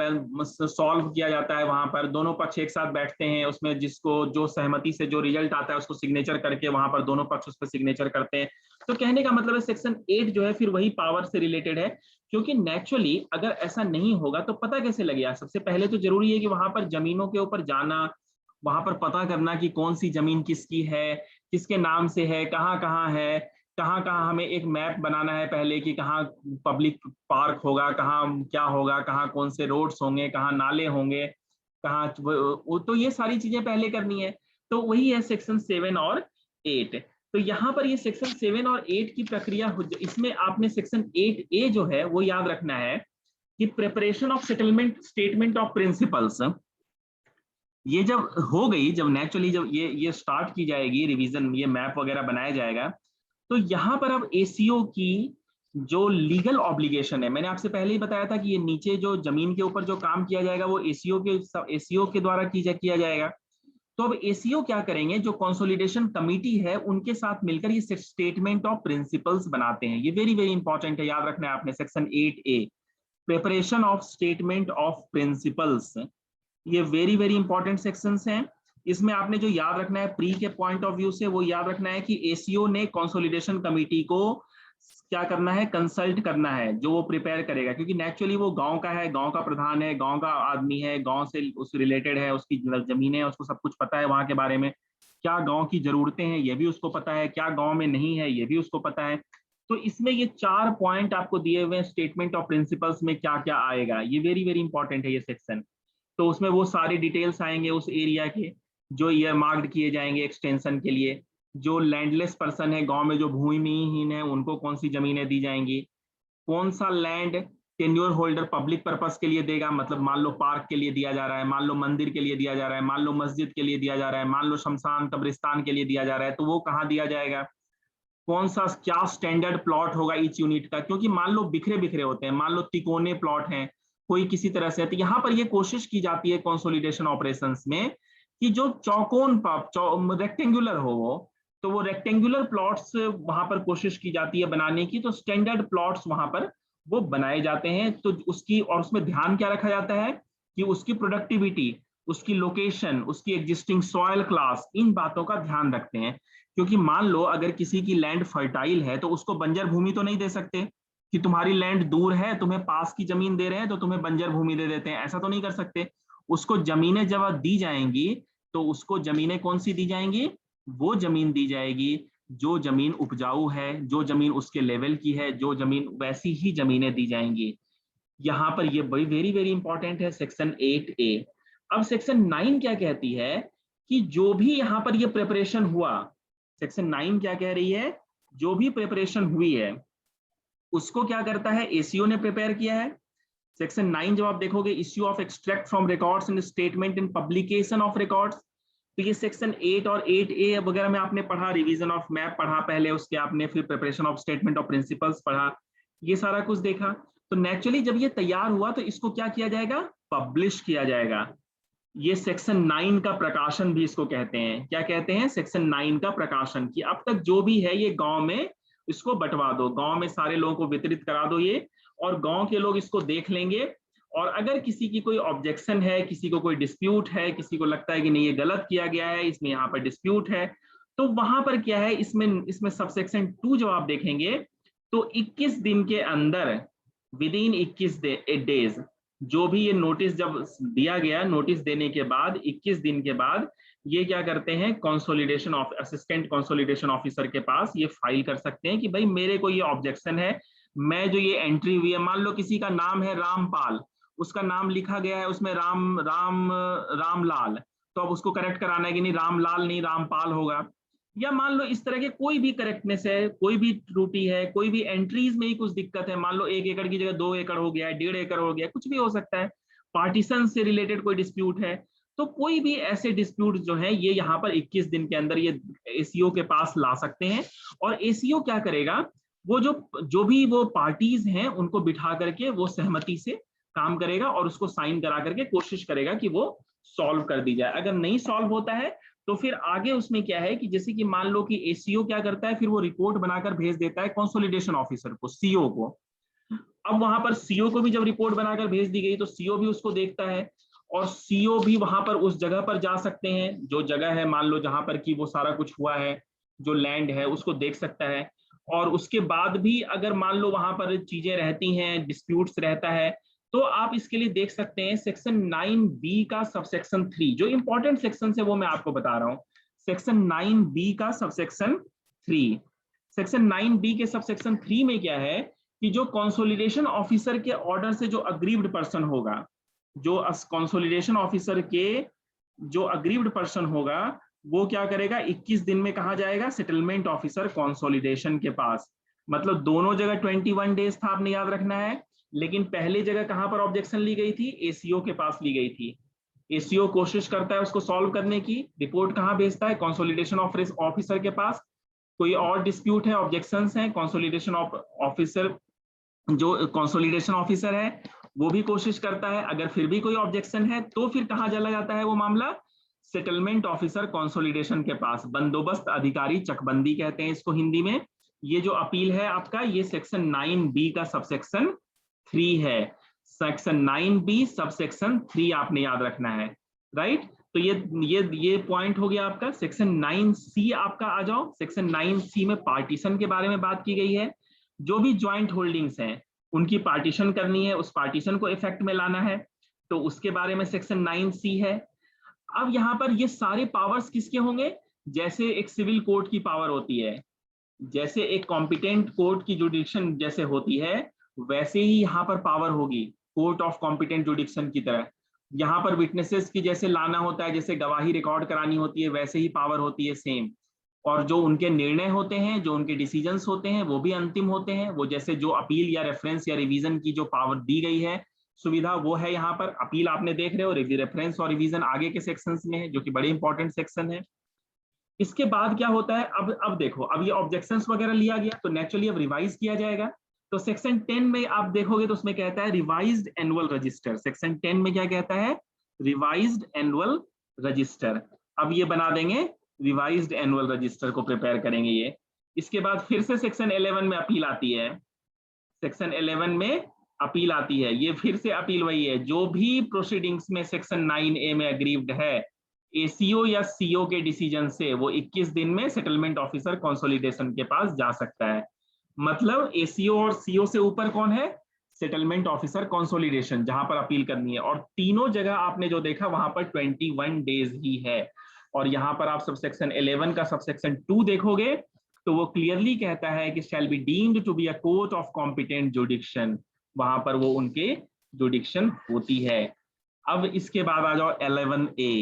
सॉल्व किया जाता है। वहां पर दोनों पक्ष एक साथ बैठते हैं, उसमें जिसको जो सहमति से जो रिजल्ट आता है उसको सिग्नेचर करके वहां पर दोनों पक्ष उस पर सिग्नेचर करते हैं। तो कहने का मतलब है सेक्शन 8 जो है फिर वही पावर से रिलेटेड है, क्योंकि नेचुरली अगर ऐसा नहीं होगा तो पता कैसे लगेगा। सबसे पहले तो जरूरी है कि वहां पर जमीनों के ऊपर जाना, वहां पर पता करना कि कौन सी जमीन किसकी है, किसके नाम से है, कहाँ कहाँ है, कहाँ कहाँ हमें एक मैप बनाना है पहले कि कहाँ पब्लिक पार्क होगा, कहाँ क्या होगा, कहाँ कौन से रोड्स होंगे, कहाँ नाले होंगे, कहाँ तो ये सारी चीजें पहले करनी है। तो वही है सेक्शन 7 और 8। तो यहाँ पर ये सेक्शन 7 और 8 की प्रक्रिया इसमें आपने सेक्शन 8A जो है वो याद रखना है कि preparation of settlement statement of principles, ये जब हो गई, जब नेचुरली जब ये स्टार्ट की जाएगी रिवीजन, ये मैप वगैरह बनाया जाएगा, तो यहाँ पर अब एसीओ की जो लीगल ऑब्लिगेशन है, मैंने आपसे पहले ही बताया था कि ये नीचे जो जमीन के ऊपर जो काम किया जाएगा वो एसीओ के द्वारा किया जाएगा। तो अब एसीओ क्या करेंगे, जो कंसोलिडेशन कमिटी है उनके साथ मिलकर ये स्टेटमेंट ऑफ प्रिंसिपल्स बनाते हैं। ये वेरी वेरी इंपॉर्टेंट है, याद रखना है आपने section 8A, preparation of statement of principles. ये वेरी वेरी इंपॉर्टेंट सेक्शंस हैं। इसमें आपने जो याद रखना है प्री के पॉइंट ऑफ व्यू से, वो याद रखना है कि एसीओ ने कंसोलिडेशन कमेटी को क्या करना है, कंसल्ट करना है, जो वो प्रिपेयर करेगा, क्योंकि नेचुरली वो गांव का है, गांव का प्रधान है, गांव का आदमी है, गांव से उस रिलेटेड है, उसकी जमीनें है, उसको सब कुछ पता है वहां के बारे में, क्या गांव की जरूरतें हैं ये भी उसको पता है, क्या गांव में नहीं है ये भी उसको पता है। तो इसमें ये 4 पॉइंट आपको दिए हुए स्टेटमेंट ऑफ प्रिंसिपल्स में क्या क्या आएगा, ये वेरी वेरी इंपॉर्टेंट है ये सेक्शन। तो उसमें वो सारे डिटेल्स आएंगे उस एरिया के, जो ईयर मार्क्ड किए जाएंगे एक्सटेंशन के लिए, जो लैंडलेस पर्सन है गांव में, जो भूमिहीन है, उनको कौन सी जमीनें दी जाएंगी, कौन सा land tenure holder public purpose के लिए देगा, मतलब मान लो पार्क के लिए दिया जा रहा है, मान लो मंदिर के लिए दिया जा रहा है, मान लो मस्जिद के लिए दिया जा रहा है, मान लो शमशान कब्रिस्तान के लिए दिया जा रहा है, तो वो कहाँ दिया जाएगा, कौन सा क्या स्टैंडर्ड प्लॉट होगा ईच यूनिट का, क्योंकि मान लो बिखरे बिखरे होते हैं, मान लो तिकोने प्लॉट हैं, कोई किसी तरह से, तो यहाँ पर ये कोशिश की जाती है कंसोलिडेशन ऑपरेशंस में कि जो चौकोन रेक्टेंगुलर हो वो, तो वो रेक्टेंगुलर प्लॉट्स वहां पर कोशिश की जाती है बनाने की, तो स्टैंडर्ड प्लॉट्स वहां पर वो बनाए जाते हैं, तो उसकी और उसमें ध्यान क्या रखा जाता है कि उसकी प्रोडक्टिविटी, उसकी लोकेशन, उसकी एग्जिस्टिंग सॉइल क्लास, इन बातों का ध्यान रखते हैं। क्योंकि मान लो अगर किसी की लैंड फर्टाइल है तो उसको बंजर भूमि तो नहीं दे सकते कि तुम्हारी लैंड दूर है, तुम्हें पास की जमीन दे रहे हैं तो तुम्हें बंजर भूमि दे देते हैं, ऐसा तो नहीं कर सकते। उसको जमीनें जब दी जाएंगी तो उसको जमीनें कौन सी दी जाएंगी, वो जमीन दी जाएगी जो जमीन उपजाऊ है, जो जमीन उसके लेवल की है, जो जमीन, वैसी ही जमीनें दी जाएंगी। यहां पर ये बड़ी वेरी वेरी इंपॉर्टेंट है सेक्शन 8A। अब सेक्शन 9 क्या कहती है कि जो भी यहां पर ये प्रिपरेशन हुआ, सेक्शन 9 क्या कह रही है, जो भी प्रिपरेशन हुई है उसको क्या करता है, एसीओ ने प्रिपेयर किया है। सेक्शन 9 जब आप देखोगे, issue of extract from records and statement in publication of records, तो ये सेक्शन 8 और 8A वगैरह में आपने पढ़ा, रिवीजन ऑफ मैप पढ़ा पहले, उसके आपने फिर preparation of statement of principles पढ़ा, ये सारा कुछ देखा। तो नेचुरली जब ये तैयार हुआ तो इसको क्या किया जाएगा, पब्लिश किया जाएगा। ये सेक्शन 9 का प्रकाशन भी इसको कहते हैं, क्या कहते हैं, सेक्शन 9 का प्रकाशन, कि अब तक जो भी है ये गांव में इसको बंटवा दो, गांव में सारे लोगों को वितरित करा दो ये, और गांव के लोग इसको देख लेंगे, और अगर किसी की कोई ऑब्जेक्शन है, किसी को कोई डिस्प्यूट है, किसी को लगता है कि नहीं ये गलत किया गया है, इसमें यहाँ पर डिस्प्यूट है, तो वहां पर क्या है, इसमें इसमें सबसेक्शन 2 जब आप देखेंगे तो 21 दिन के अंदर, विद इन 21 डेज, जो भी ये नोटिस जब दिया गया, नोटिस देने के बाद 21 दिन के बाद ये क्या करते हैं, consolidation of assistant consolidation officer के पास ये फाइल कर सकते हैं कि भाई मेरे को ये ऑब्जेक्शन है, मैं जो ये एंट्री हुई है, मान लो किसी का नाम है रामपाल, उसका नाम लिखा गया है उसमें रामलाल, तो अब उसको करेक्ट कराना है कि नहीं रामलाल नहीं रामपाल होगा, या मान लो इस तरह के कोई भी करेक्टनेस है, कोई भी त्रुटि है, कोई भी एंट्रीज में ही कुछ दिक्कत है, मान लो 1 एकड़ की जगह 2 एकड़ हो गया है, 1.5 एकड़ हो गया, कुछ भी हो सकता है, पार्टीशन से रिलेटेड कोई डिस्प्यूट है, तो कोई भी ऐसे डिस्प्यूट जो है ये यहाँ पर 21 दिन के अंदर ये एसीओ के पास ला सकते हैं। और एसीओ क्या करेगा, वो जो भी वो पार्टीज हैं उनको बिठा करके वो सहमति से काम करेगा और उसको साइन करा करके कोशिश करेगा कि वो सॉल्व कर दी जाए। अगर नहीं सॉल्व होता है तो फिर आगे उसमें क्या है कि जैसे कि मान लो कि एसीओ क्या करता है, फिर वो रिपोर्ट बनाकर भेज देता है कंसोलिडेशन ऑफिसर को, सीओ को। अब वहां पर सीओ को भी जब रिपोर्ट बनाकर भेज दी गई तो सीओ भी उसको देखता है, और सीओ भी वहां पर उस जगह पर जा सकते हैं, जो जगह है मान लो जहां पर कि वो सारा कुछ हुआ है, जो लैंड है उसको देख सकता है, और उसके बाद भी अगर मान लो वहां पर चीजें रहती हैं, डिस्प्यूट्स रहता है, तो आप इसके लिए देख सकते हैं सेक्शन 9B का सबसेक्शन 3, जो इंपॉर्टेंट सेक्शन है वो मैं आपको बता रहा हूं, सेक्शन 9B का सबसेक्शन 3। सेक्शन 9B के सबसेक्शन 3 में क्या है कि जो कंसोलिडेशन ऑफिसर के ऑर्डर से जो अग्रीव्ड पर्सन होगा, जो कंसोलिडेशन ऑफिसर के जो अग्रीव्ड पर्सन होगा वो क्या करेगा, 21 दिन में कहा जाएगा सेटलमेंट ऑफिसर कंसोलिडेशन के पास। मतलब दोनों जगह 21 डेज था, आपने याद रखना है, लेकिन पहले जगह कहां पर ऑब्जेक्शन ली गई थी, एसीओ के पास ली गई थी। एसीओ कोशिश करता है उसको सॉल्व करने की, रिपोर्ट कहां भेजता है, कंसोलिडेशन ऑफिसर के पास। कोई और डिस्प्यूट है, ऑब्जेक्शंस हैं, कंसोलिडेशन ऑफिसर जो कंसोलिडेशन ऑफिसर है वो भी कोशिश करता है, अगर फिर भी कोई ऑब्जेक्शन है तो फिर कहां चला जाता है वो मामला, सेटलमेंट ऑफिसर कंसोलिडेशन के पास, बंदोबस्त अधिकारी, चकबंदी कहते हैं इसको हिंदी में। ये जो अपील है आपका, ये सेक्शन 9B का सबसेक्शन 3 है, सेक्शन 9B सबसेक्शन 3 आपने याद रखना है, राइट। तो ये पॉइंट हो गया आपका। सेक्शन 9C आपका आ जाओ, सेक्शन 9C में पार्टीशन के बारे में बात की गई है, जो भी ज्वाइंट होल्डिंग्स हैं उनकी पार्टीशन करनी है, उस पार्टीशन को इफेक्ट में लाना है, तो उसके बारे में सेक्शन 9C है। अब यहाँ पर ये सारे पावर्स किसके होंगे, जैसे एक सिविल कोर्ट की पावर होती है, जैसे एक कॉम्पिटेंट कोर्ट की जुडिक्शन जैसे होती है, वैसे ही यहाँ पर पावर होगी कोर्ट ऑफ कॉम्पिटेंट जुडिक्शन की तरह। यहाँ पर विटनेसेस की जैसे लाना होता है, जैसे गवाही रिकॉर्ड करानी होती है, वैसे ही पावर होती है सेम। और जो उनके निर्णय होते हैं, जो उनके डिसीजंस होते हैं, वो भी अंतिम होते हैं। वो जैसे जो अपील या रेफरेंस या रिवीजन की जो पावर दी गई है, सुविधा, वो है यहाँ पर। अपील आपने देख रहे हो, रेफरेंस और रिवीजन आगे के सेक्शंस में है, जो कि बड़े इंपॉर्टेंट सेक्शन है। इसके बाद क्या होता है, अब देखो, अब ये ऑब्जेक्शंस वगैरह लिया गया तो नेचुरली अब रिवाइज किया जाएगा। तो सेक्शन 10 में आप देखोगे तो उसमें कहता है रिवाइज्ड एनुअल रजिस्टर। सेक्शन 10 में क्या कहता है, रिवाइज्ड एनुअल रजिस्टर। अब ये बना देंगे, रिवाइज्ड एनुअल रजिस्टर को प्रिपेयर करेंगे ये। इसके बाद फिर से सेक्शन 11 में अपील आती है। सेक्शन 11 में अपील आती है, ये फिर से अपील वही है, जो भी प्रोसीडिंग्स में सेक्शन 9A में अग्रीव्ड है, एसीओ या सीओ के डिसीजन से वो 21 दिन में सेटलमेंट ऑफिसर कंसोलिडेशन के पास जा सकता है। मतलब एसीओ और सीओ से ऊपर कौन है, सेटलमेंट ऑफिसर कंसोलिडेशन, जहां पर अपील करनी है। और तीनों जगह आपने जो देखा वहां पर 21 डेज ही है। और यहाँ पर आप सबसेक्शन 11 का सबसेक्शन 2 देखोगे तो वो क्लियरली कहता है कि shall be deemed to be a court of competent jurisdiction, वहां पर वो उनके जुडिक्शन होती है। अब इसके बाद आ जाओ 11A।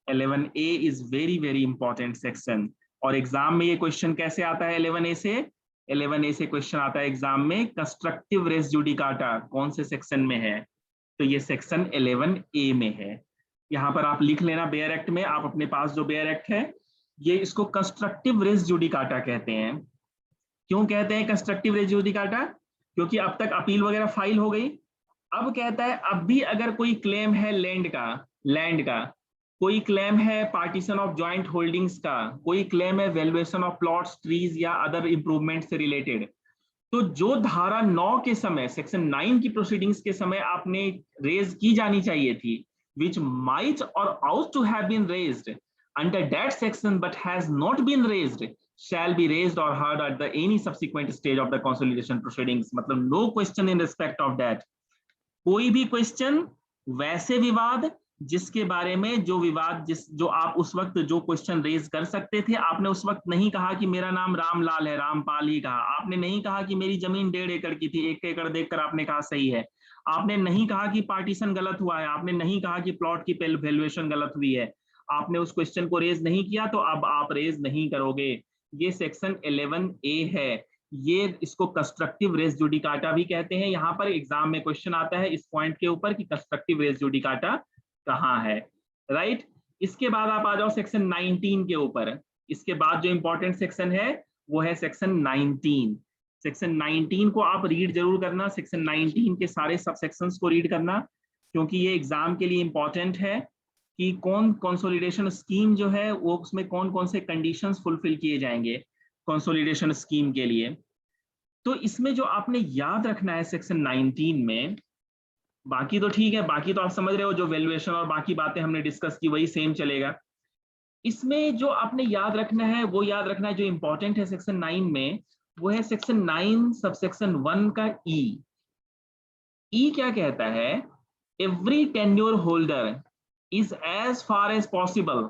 11A is very very important section, और एग्जाम में ये क्वेश्चन कैसे आता है 11A से, 11A से क्वेश्चन आता है एग्जाम में, कंस्ट्रक्टिव रेस जुडिकाटा कौन से सेक्शन में है, तो ये सेक्शन 11A में है। यहाँ पर आप लिख लेना, बेयर एक्ट में, आप अपने पास जो बेयर एक्ट है, ये इसको कंस्ट्रक्टिव रेस जुडिकाटा कहते हैं। क्यों कहते हैं कंस्ट्रक्टिव रेस जुडिकाटा, क्योंकि अब तक अपील वगैरह फाइल हो गई। अब कहता है अब भी अगर कोई क्लेम है लैंड का, कोई क्लेम है पार्टीशन ऑफ जॉइंट होल्डिंग्स का, कोई क्लेम है वैल्यूएशन ऑफ प्लॉट्स, ट्रीज या अदर इंप्रूवमेंट से रिलेटेड, तो जो धारा 9 के समय, सेक्शन 9 की प्रोसीडिंग्स के समय आपने रेज की जानी चाहिए थी, which might or ought to have been raised under that section but has not been raised, shall be raised or heard at the any subsequent stage of the consolidation proceedings। मतलब no question in respect of that। कोई भी question, वैसे विवाद जिसके बारे में, जो आप उस वक्त जो क्वेश्चन रेज कर सकते थे, आपने उस वक्त नहीं कहा कि मेरा नाम रामलाल है, रामपाल ही कहा। आपने नहीं कहा कि मेरी जमीन 1.5 एकड़ की थी, 1 एकड़ देखकर आपने कहा सही है। आपने नहीं कहा कि पार्टीशन गलत हुआ है, आपने नहीं कहा कि प्लॉट की वैल्यूएशन गलत हुई है। आपने उस क्वेश्चन को रेज नहीं किया, तो अब आप रेज नहीं करोगे। ये सेक्शन 11A है। ये इसको कंस्ट्रक्टिव रेस जुडिकाटा भी कहते हैं। यहाँ पर एग्जाम में क्वेश्चन आता है इस पॉइंट के ऊपर कि कंस्ट्रक्टिव रेस जुडिकाटा कहाँ है, राइट। इसके बाद आप आ जाओ सेक्शन 19 के ऊपर। इसके बाद जो इंपॉर्टेंट सेक्शन है वो है सेक्शन 19। सेक्शन 19 को आप रीड जरूर करना, सेक्शन 19 के सारे सब सेक्शंस को रीड करना, क्योंकि ये एग्जाम के लिए इंपॉर्टेंट है कि कौन कंसोलिडेशन स्कीम जो है वो, उसमें कौन कौन से कंडीशंस फुलफिल किए जाएंगे कंसोलिडेशन स्कीम के लिए। तो इसमें जो आपने याद रखना है सेक्शन 19 में, बाकी तो ठीक है, बाकी तो आप समझ रहे हो, जो वैल्यूएशन और बाकी बातें हमने डिस्कस की वही सेम चलेगा। इसमें जो आपने याद रखना है वो याद रखना है, जो इंपॉर्टेंट है सेक्शन 9 में, वो है सेक्शन 9 सबसेक्शन 1 का ई क्या कहता है, every tenure holder is as far as possible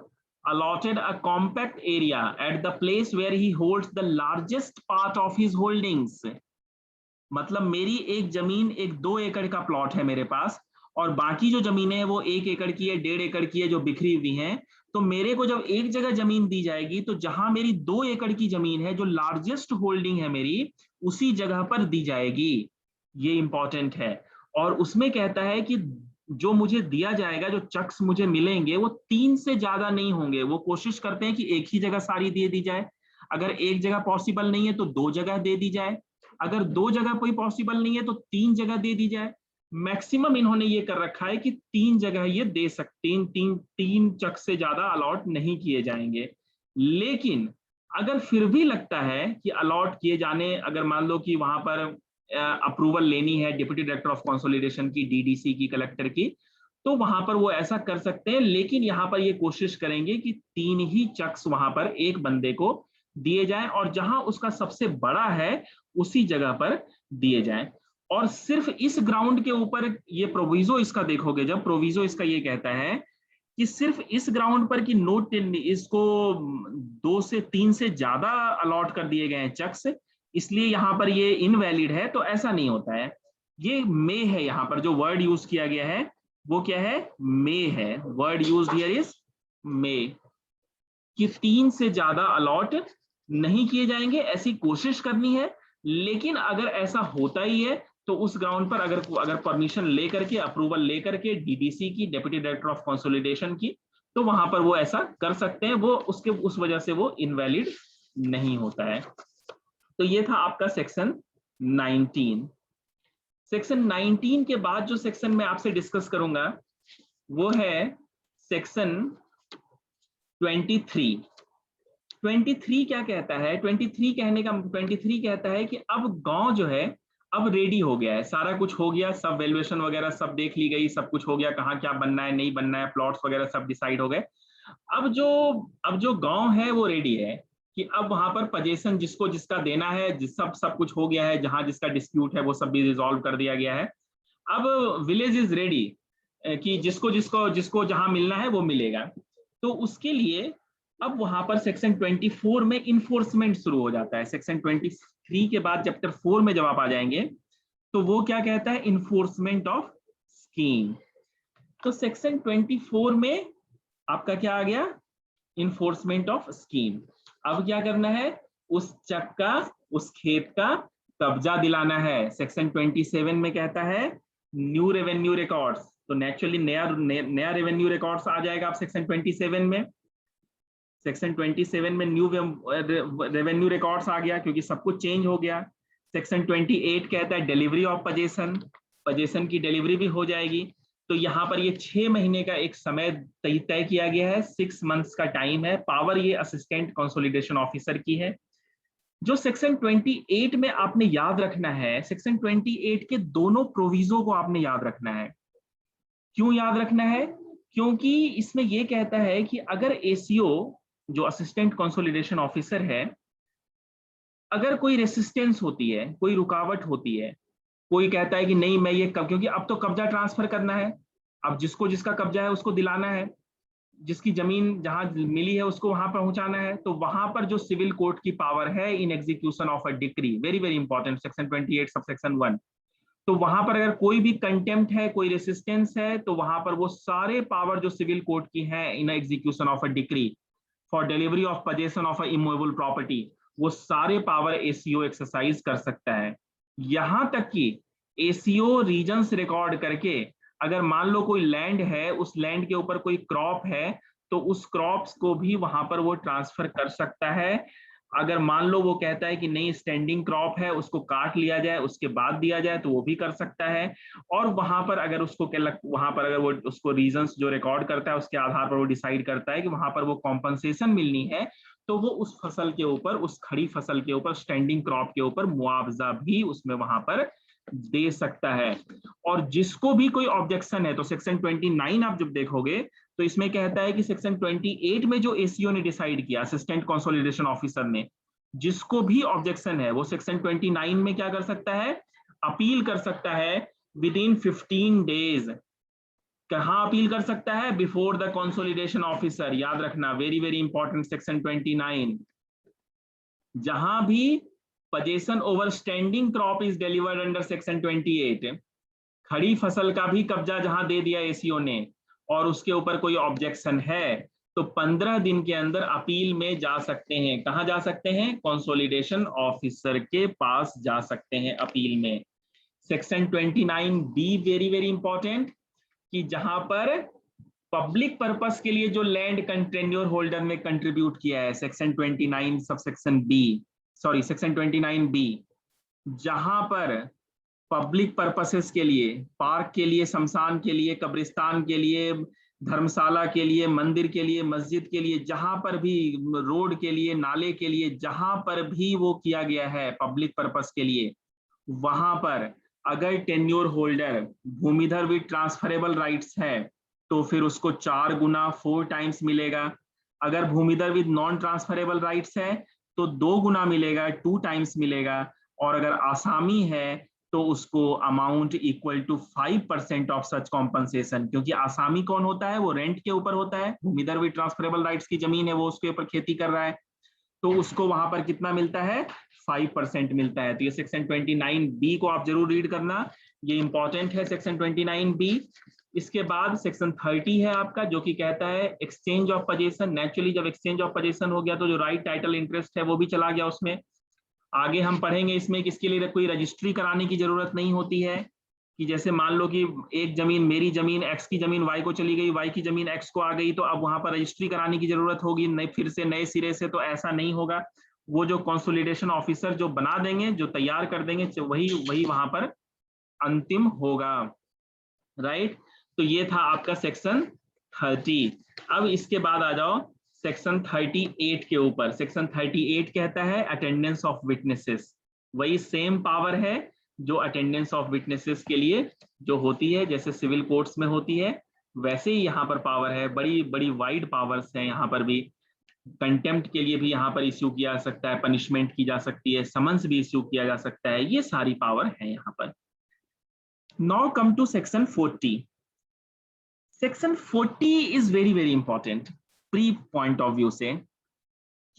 allotted a compact area at the place where he holds the largest part of his holdings। मतलब मेरी एक जमीन, एक 2 एकड़ का प्लॉट है मेरे पास, और बाकी जो जमीनें हैं वो 1 एकड़ की है, 1.5 एकड़ की है, जो बिखरी हुई हैं। तो मेरे को जब एक जगह जमीन दी जाएगी, तो जहां मेरी 2 एकड़ की जमीन है, जो लार्जेस्ट होल्डिंग है मेरी, उसी जगह पर दी जाएगी। ये इंपॉर्टेंट है। और उसमें कहता है कि जो मुझे दिया जाएगा, जो चक्स मुझे मिलेंगे, वो 3 से ज्यादा नहीं होंगे। वो कोशिश करते हैं कि एक ही जगह सारी दे दी जाए। अगर एक जगह पॉसिबल नहीं है तो 2 जगह दे दी जाए। अगर 2 जगह कोई पॉसिबल नहीं है तो 3 जगह दे दी जाए। मैक्सिमम इन्होंने ये कर रखा है कि 3 जगह ये दे सकते हैं, 3 चक से ज्यादा अलॉट नहीं किए जाएंगे। लेकिन अगर फिर भी लगता है कि अलॉट किए जाने, अगर मान लो कि वहां पर अप्रूवल लेनी है डिप्टी डायरेक्टर ऑफ कंसोलिडेशन की, डीडीसी की, कलेक्टर की, तो वहां पर वो ऐसा कर सकते हैं। लेकिन यहाँ पर ये कोशिश करेंगे कि 3 ही चक्स वहां पर एक बंदे को दिए जाएं, और जहां उसका सबसे बड़ा है उसी जगह पर दिए जाएं। और सिर्फ इस ग्राउंड के ऊपर ये प्रोविजो इसका देखोगे, जब प्रोविजो इसका ये कहता है कि सिर्फ इस ग्राउंड पर कि नोट इसको 2 से 3 से ज्यादा अलॉट कर दिए गए हैं चक्स, इसलिए यहां पर ये इनवैलिड है, तो ऐसा नहीं होता है। ये मे है, यहां पर जो वर्ड यूज किया गया है वो क्या है, मे है। वर्ड यूज्ड हियर इज मे, कि 3 से ज्यादा अलॉट नहीं किए जाएंगे, ऐसी कोशिश करनी है। लेकिन अगर ऐसा होता ही है तो उस ग्राउंड पर अगर परमिशन लेकर के, अप्रूवल लेकर के डीडीसी की, डेप्यूटी डायरेक्टर ऑफ कंसोलिडेशन की, तो वहां पर वो ऐसा कर सकते हैं, वो उसके उस वजह से वो इनवैलिड नहीं होता है। तो ये था आपका सेक्शन 19। सेक्शन 19 के बाद जो सेक्शन मैं आपसे डिस्कस करूंगा वो है सेक्शन 23। 23 क्या कहता है? 23 कहता है कि अब गांव जो है अब रेडी हो गया है, सारा कुछ हो गया, सब वैल्यूएशन वगैरह सब देख ली गई, सब कुछ हो गया, कहाँ क्या बनना है नहीं बनना है, प्लॉट्स वगैरह सब डिसाइड हो गए। अब जो गांव है वो रेडी है कि अब वहां पर पोजीशन जिसको जिसका देना है, सब कुछ हो गया है, जहां जिसका डिस्प्यूट है वो सब भी रिजॉल्व कर दिया गया है। अब विलेज इज रेडी कि जिसको जिसको जिसको जहां मिलना है वो मिलेगा। तो उसके लिए अब वहां पर सेक्शन 24 में इन्फोर्समेंट शुरू हो जाता है। सेक्शन 23 के बाद चैप्टर 4 में जब आप आ जाएंगे तो वो क्या कहता है? Enforcement of scheme. तो सेक्शन 24 में आपका क्या आ गया? Enforcement of scheme. अब क्या करना है? उस चक का, उस खेत का कब्जा दिलाना है। सेक्शन 27 में कहता है न्यू रेवेन्यू रिकॉर्ड्स, तो नेचुरली नया रेवेन्यू रिकॉर्ड्स आ जाएगा आप सेक्शन 27 में। सेक्शन 27 में न्यू रेवेन्यू रिकॉर्ड्स आ गया क्योंकि सब कुछ चेंज हो गया। सेक्शन 28 कहता है डिलीवरी ऑफ पोजेशन की डिलीवरी भी हो जाएगी। तो यहाँ पर ये 6 महीने का एक समय तय किया गया है, 6 मंथ्स का टाइम है। पावर ये असिस्टेंट कंसोलिडेशन ऑफिसर की है। जो सेक्शन 28 में आपने याद रखना है, सेक्शन 28 के दोनों प्रोविजो को आपने याद रखना है। क्यों याद रखना है? क्योंकि इसमें यह कहता है कि अगर एसीओ जो असिस्टेंट कंसोलिडेशन ऑफिसर है, अगर कोई रेसिस्टेंस होती है, कोई रुकावट होती है, कोई कहता है कि नहीं मैं ये क्योंकि अब तो कब्जा ट्रांसफर करना है, अब जिसको जिसका कब्जा है उसको दिलाना है, जिसकी जमीन जहां मिली है उसको वहां पहुंचाना है, तो वहां पर जो सिविल कोर्ट की पावर है in execution of a decree, very very important, section 28 sub section 1। तो वहां पर अगर कोई भी कंटेम्प्ट है, कोई रेसिस्टेंस है, तो वहां पर वो सारे पावर जो सिविल कोर्ट की है in execution of a decree for delivery of possession of a immovable property, वो सारे पावर एसीओ एक्सरसाइज कर सकता है। यहां तक कि एसीओ रीजन्स रिकॉर्ड करके अगर मान लो कोई लैंड है, उस लैंड के ऊपर कोई क्रॉप है, तो उस क्रॉप्स को भी वहां पर वो ट्रांसफर कर सकता है। अगर मान लो वो कहता है कि नहीं स्टैंडिंग क्रॉप है, उसको काट लिया जाए उसके बाद दिया जाए, तो वो भी कर सकता है। और वहां पर अगर उसको वहां पर अगर वो उसको रीजंस जो रिकॉर्ड करता है उसके आधार पर वो डिसाइड करता है कि वहां पर वो कॉम्पनसेशन मिलनी है, तो वो उस फसल के ऊपर, उस खड़ी फसल के ऊपर, स्टैंडिंग क्रॉप के ऊपर मुआवजा भी उसमें वहां पर दे सकता है। और जिसको भी कोई ऑब्जेक्शन है, तो सेक्शन 29 आप जब देखोगे तो इसमें कहता है कि सेक्शन 28 में जो एसीओ ने डिसाइड किया, असिस्टेंट कंसोलिडेशन ऑफिसर ने, जिसको भी ऑब्जेक्शन है वो सेक्शन 29 में क्या कर सकता है? अपील कर सकता है विद इन 15 डेज। कहां अपील कर सकता है? Before the consolidation officer. याद रखना, वेरी वेरी इंपॉर्टेंट, सेक्शन 29। जहां भी possession over standing crop is delivered under section 28, खड़ी फसल का भी कब्जा जहां दे दिया एसीओ ने और उसके ऊपर कोई ऑब्जेक्शन है, तो 15 दिन के अंदर अपील में जा सकते हैं। कहां जा सकते हैं? कंसोलिडेशन ऑफिसर के पास जा सकते हैं अपील में। Section 29 B very very important, कि जहां पर पब्लिक पर्पस के लिए जो लैंड टेन्योर होल्डर ने कंट्रीब्यूट किया है, section 29 sub section B, sorry section 29 B, जहां पर पब्लिक पर्पसेस के लिए, पार्क के लिए, शमशान के लिए, कब्रिस्तान के लिए, धर्मशाला के लिए, मंदिर के लिए, मस्जिद के लिए, जहां पर भी, रोड के लिए, नाले के लिए, जहां पर भी वो किया गया है पब्लिक पर्पस के लिए, वहां पर अगर tenure holder bhumidhar with transferable rights है तो फिर उसको 4 गुना 4 टाइम्स मिलेगा। अगर भूमिधर विद नॉन ट्रांसफरेबल राइट्स है तो 2 गुना मिलेगा, 2 टाइम्स मिलेगा। और अगर आसामी है तो उसको amount equal to 5% of such compensation, क्योंकि आसामी कौन होता है? वो रेंट के ऊपर होता है। भूमिधर विद ट्रांसफरेबल राइट्स की जमीन है, वो उसके ऊपर खेती कर रहा है, तो उसको वहां पर कितना मिलता है? 5% मिलता है। तो ये सेक्शन 29 बी को आप जरूर रीड करना, ये इंपॉर्टेंट है सेक्शन 29 बी। इसके बाद सेक्शन 30 है आपका, जो कि कहता है एक्सचेंज ऑफ पोजीशन। नेचुरली जब एक्सचेंज ऑफ पोजीशन हो गया तो जो राइट टाइटल इंटरेस्ट है वो भी चला गया उसमें। आगे हम पढ़ेंगे इसमें कि इसके लिए कोई रजिस्ट्री कराने की जरूरत नहीं होती है, कि जैसे मान लो कि एक जमीन, मेरी जमीन एक्स की जमीन वाई को चली गई, वाई की जमीन एक्स को आ गई, तो अब वहां पर रजिस्ट्री कराने की जरूरत होगी नई, फिर से नए सिरे से। तो ऐसा नहीं होगा, वो जो कंसोलिडेशन ऑफिसर जो बना देंगे, जो तैयार कर देंगे, वही वही वहां पर अंतिम होगा, राइट। तो ये था आपका सेक्शन 30। अब इसके बाद आ जाओ सेक्शन 38 के ऊपर। सेक्शन 38 कहता है अटेंडेंस ऑफ विटनेसेस। वही सेम पावर है जो अटेंडेंस ऑफ विटनेसेस के लिए जो होती है, जैसे सिविल कोर्ट्स में होती है, वैसे ही यहाँ पर पावर है। बड़ी बड़ी वाइड पावर्स हैं यहाँ पर भी। कंटेम्प्ट के लिए भी यहाँ पर इश्यू किया जा सकता है, पनिशमेंट की जा सकती है, समन्स भी इश्यू किया जा सकता है, ये सारी पावर है यहाँ पर। Now come to section 40। Section 40 is very very important pre point of view से।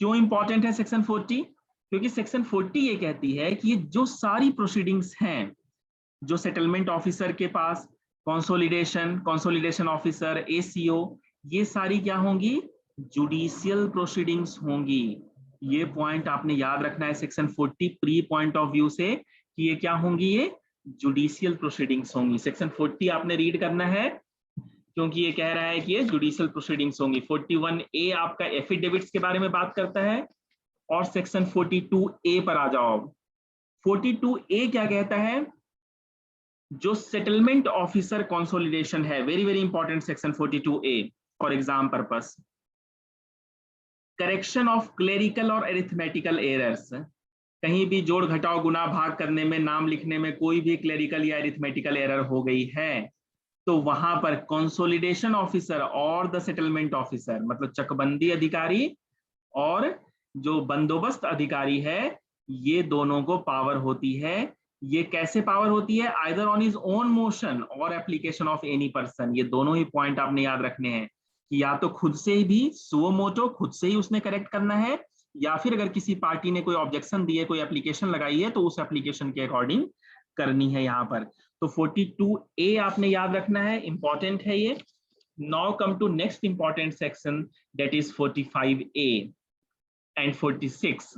क्यों इंपॉर्टेंट है सेक्शन 40? क्योंकि सेक्शन 40 ये कहती है कि ये जो सारी प्रोसीडिंग्स हैं जो सेटलमेंट ऑफिसर के पास, कंसोलिडेशन ऑफिसर, एसीओ, ये सारी क्या होंगी? जुडिशियल प्रोसीडिंग्स होंगी। ये पॉइंट आपने याद रखना है section 40 pre point of view से, कि ये क्या होंगी? ये जुडिशियल प्रोसीडिंग्स होंगी। सेक्शन 40 आपने रीड करना है क्योंकि ये कह रहा है कि ये जुडिशियल प्रोसीडिंग्स होंगी। 41A आपका एफिडेविट्स के बारे में बात करता है, और सेक्शन 42A पर आ जाओ। 42A क्या कहता है? जो सेटलमेंट ऑफिसर कंसोलिडेशन है, very very important section 42A for exam purpose. Correction of clerical और अरिथमेटिकल एरर्स, कहीं भी जोड़ घटाव गुना भाग करने में, नाम लिखने में कोई भी क्लेरिकल या अरिथमेटिकल एरर हो गई है, तो वहां पर कंसोलिडेशन ऑफिसर और द सेटलमेंट ऑफिसर, मतलब चकबंदी अधिकारी और जो बंदोबस्त अधिकारी है, ये दोनों को पावर होती है। ये कैसे पावर होती है? Either on his own motion और एप्लीकेशन ऑफ एनी पर्सन। ये दोनों ही पॉइंट आपने याद रखने हैं कि या तो खुद से ही भी सुओ मोटो, खुद से ही उसने करेक्ट करना है, या फिर अगर किसी पार्टी ने कोई ऑब्जेक्शन दी है, कोई एप्लीकेशन लगाई है, तो उस एप्लीकेशन के अकॉर्डिंग करनी है यहाँ पर। तो 42A आपने याद रखना है, इंपॉर्टेंट है ये। Now come to next important section, that is 45A and 46।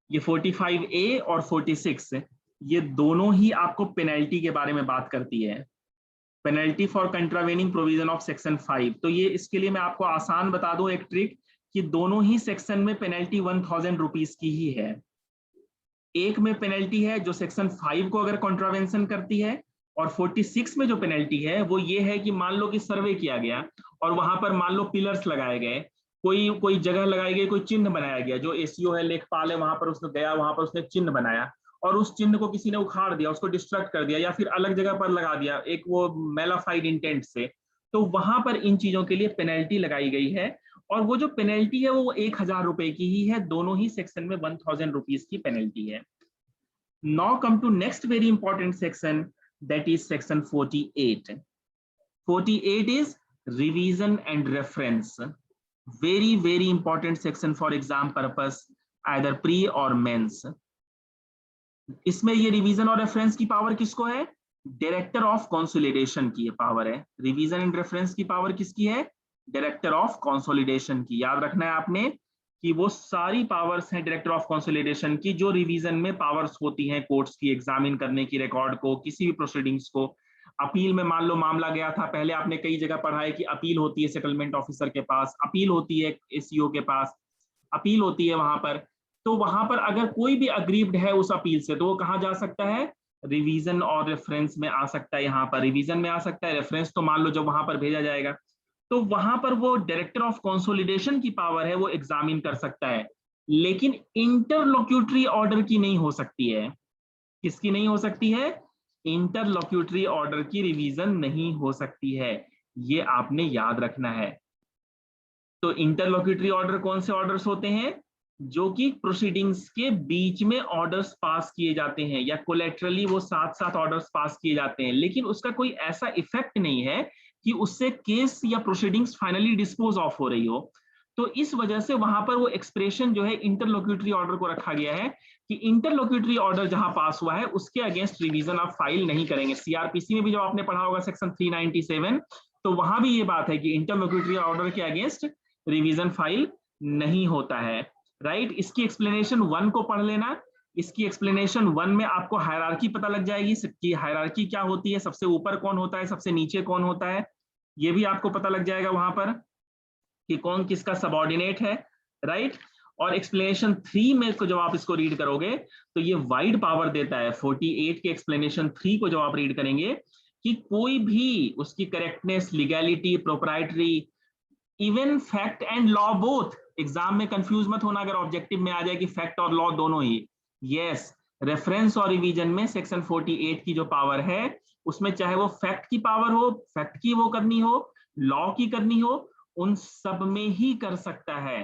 ये 45A और 46 ये दोनों ही आपको पेनल्टी के बारे में बात करती है। Penalty for contravening provision of section 5। तो ये इसके लिए मैं आपको आसान बता दूं एक ट्रिक, कि दोनों ही सेक्शन में पेनल्टी 1000 रुपीज की ही है। एक में पेनल्टी है जो सेक्शन 5 को अगर कॉन्ट्रावेंशन करती है, और 46 में जो पेनल्टी है वो ये है कि मान लो कि सर्वे किया गया और वहां पर मान लो पिलर्स लगाए गए, कोई कोई जगह लगाई गई, कोई चिन्ह बनाया गया, जो एसीओ है, लेखपाल है, वहां पर उसने गया, वहां पर उसने चिन्ह बनाया, और उस चिन्ह को किसी ने उखाड़ दिया, उसको डिस्ट्रक्ट कर दिया, या फिर अलग जगह पर लगा दिया एक वो मेलाफाइड इंटेंट से, तो वहां पर इन चीजों के लिए पेनल्टी लगाई गई है। और वो जो पेनल्टी है वो 1000 रुपए की ही है। दोनों ही सेक्शन में 1000 रुपीज की पेनल्टी है। Now come to next very important section, that is section 48। 48 is revision and reference. Very very important section for exam purpose, either pre or mains. इसमें ये रिवीजन और रेफरेंस की पावर किसको है? Director of consolidation की ये power है। Revision and reference की पावर किसकी है? डायरेक्टर ऑफ कंसोलिडेशन की। याद रखना है आपने कि वो सारी पावर्स हैं डायरेक्टर ऑफ कंसोलिडेशन की, जो रिवीजन में पावर्स होती हैं कोर्ट्स की, एग्जामिन करने की रिकॉर्ड को, किसी भी प्रोसीडिंग्स को। अपील में मान लो मामला गया था, पहले आपने कई जगह पढ़ा है कि अपील होती है सेटलमेंट ऑफिसर के पास, अपील होती है एसीओ के पास, अपील होती है वहां पर। तो वहां पर अगर कोई भी अग्रीव्ड है उस अपील से, तो वो कहाँ जा सकता है? रिवीजन और रेफरेंस में आ सकता है। यहाँ पर रिवीजन में आ सकता है, रेफरेंस तो मान लो जब वहां पर भेजा जाएगा, तो वहां पर वो डायरेक्टर ऑफ कंसोलिडेशन की पावर है, वो एग्जामिन कर सकता है। लेकिन इंटरलोक्यूटरी ऑर्डर की नहीं हो सकती है। किसकी नहीं हो सकती है? इंटरलोक्यूटरी ऑर्डर की रिवीजन नहीं हो सकती है। ये आपने याद रखना है। तो इंटरलोक्यूटरी ऑर्डर कौन से ऑर्डर्स होते हैं? जो कि प्रोसीडिंग्स के बीच में ऑर्डर्स पास किए जाते हैं, या कोलेटरली वो साथ साथ ऑर्डर्स पास किए जाते हैं, लेकिन उसका कोई ऐसा इफेक्ट नहीं है कि उससे केस या प्रोसीडिंग्स फाइनली डिस्पोज ऑफ हो रही हो। तो इस वजह से वहां पर वो एक्सप्रेशन जो है इंटरलोक्यूटरी ऑर्डर को रखा गया है कि इंटरलोक्यूटरी ऑर्डर जहां पास हुआ है उसके अगेंस्ट रिवीजन आप फाइल नहीं करेंगे। सीआरपीसी में भी जब आपने पढ़ा होगा सेक्शन 397, तो वहां भी ये बात है कि इंटरलोक्यूटरी ऑर्डर के अगेंस्ट रिवीजन फाइल नहीं होता है, राइट। इसकी एक्सप्लेनेशन 1 को पढ़ लेना। इसकी एक्सप्लेनेशन 1 में आपको हायरार्की पता लग जाएगी कि हायरार्की क्या होती है, सबसे ऊपर कौन होता है, सबसे नीचे कौन होता है, ये भी आपको पता लग जाएगा वहां पर कि कौन किसका सबऑर्डिनेट है, राइट। और एक्सप्लेनेशन 3 में को जब आप इसको रीड करोगे तो ये वाइड पावर देता है। 48 के एक्सप्लेनेशन 3 को जब आप रीड करेंगे कि कोई भी उसकी correctness, legality, proprietary, even fact and law both, exam में कंफ्यूज मत होना अगर ऑब्जेक्टिव में आ जाए कि फैक्ट और लॉ दोनों ही, यस, रेफरेंस और रिवीजन में सेक्शन 48 की जो पावर है उसमें चाहे वो फैक्ट की पावर हो, फैक्ट की वो करनी हो, लॉ की करनी हो, उन सब में ही कर सकता है,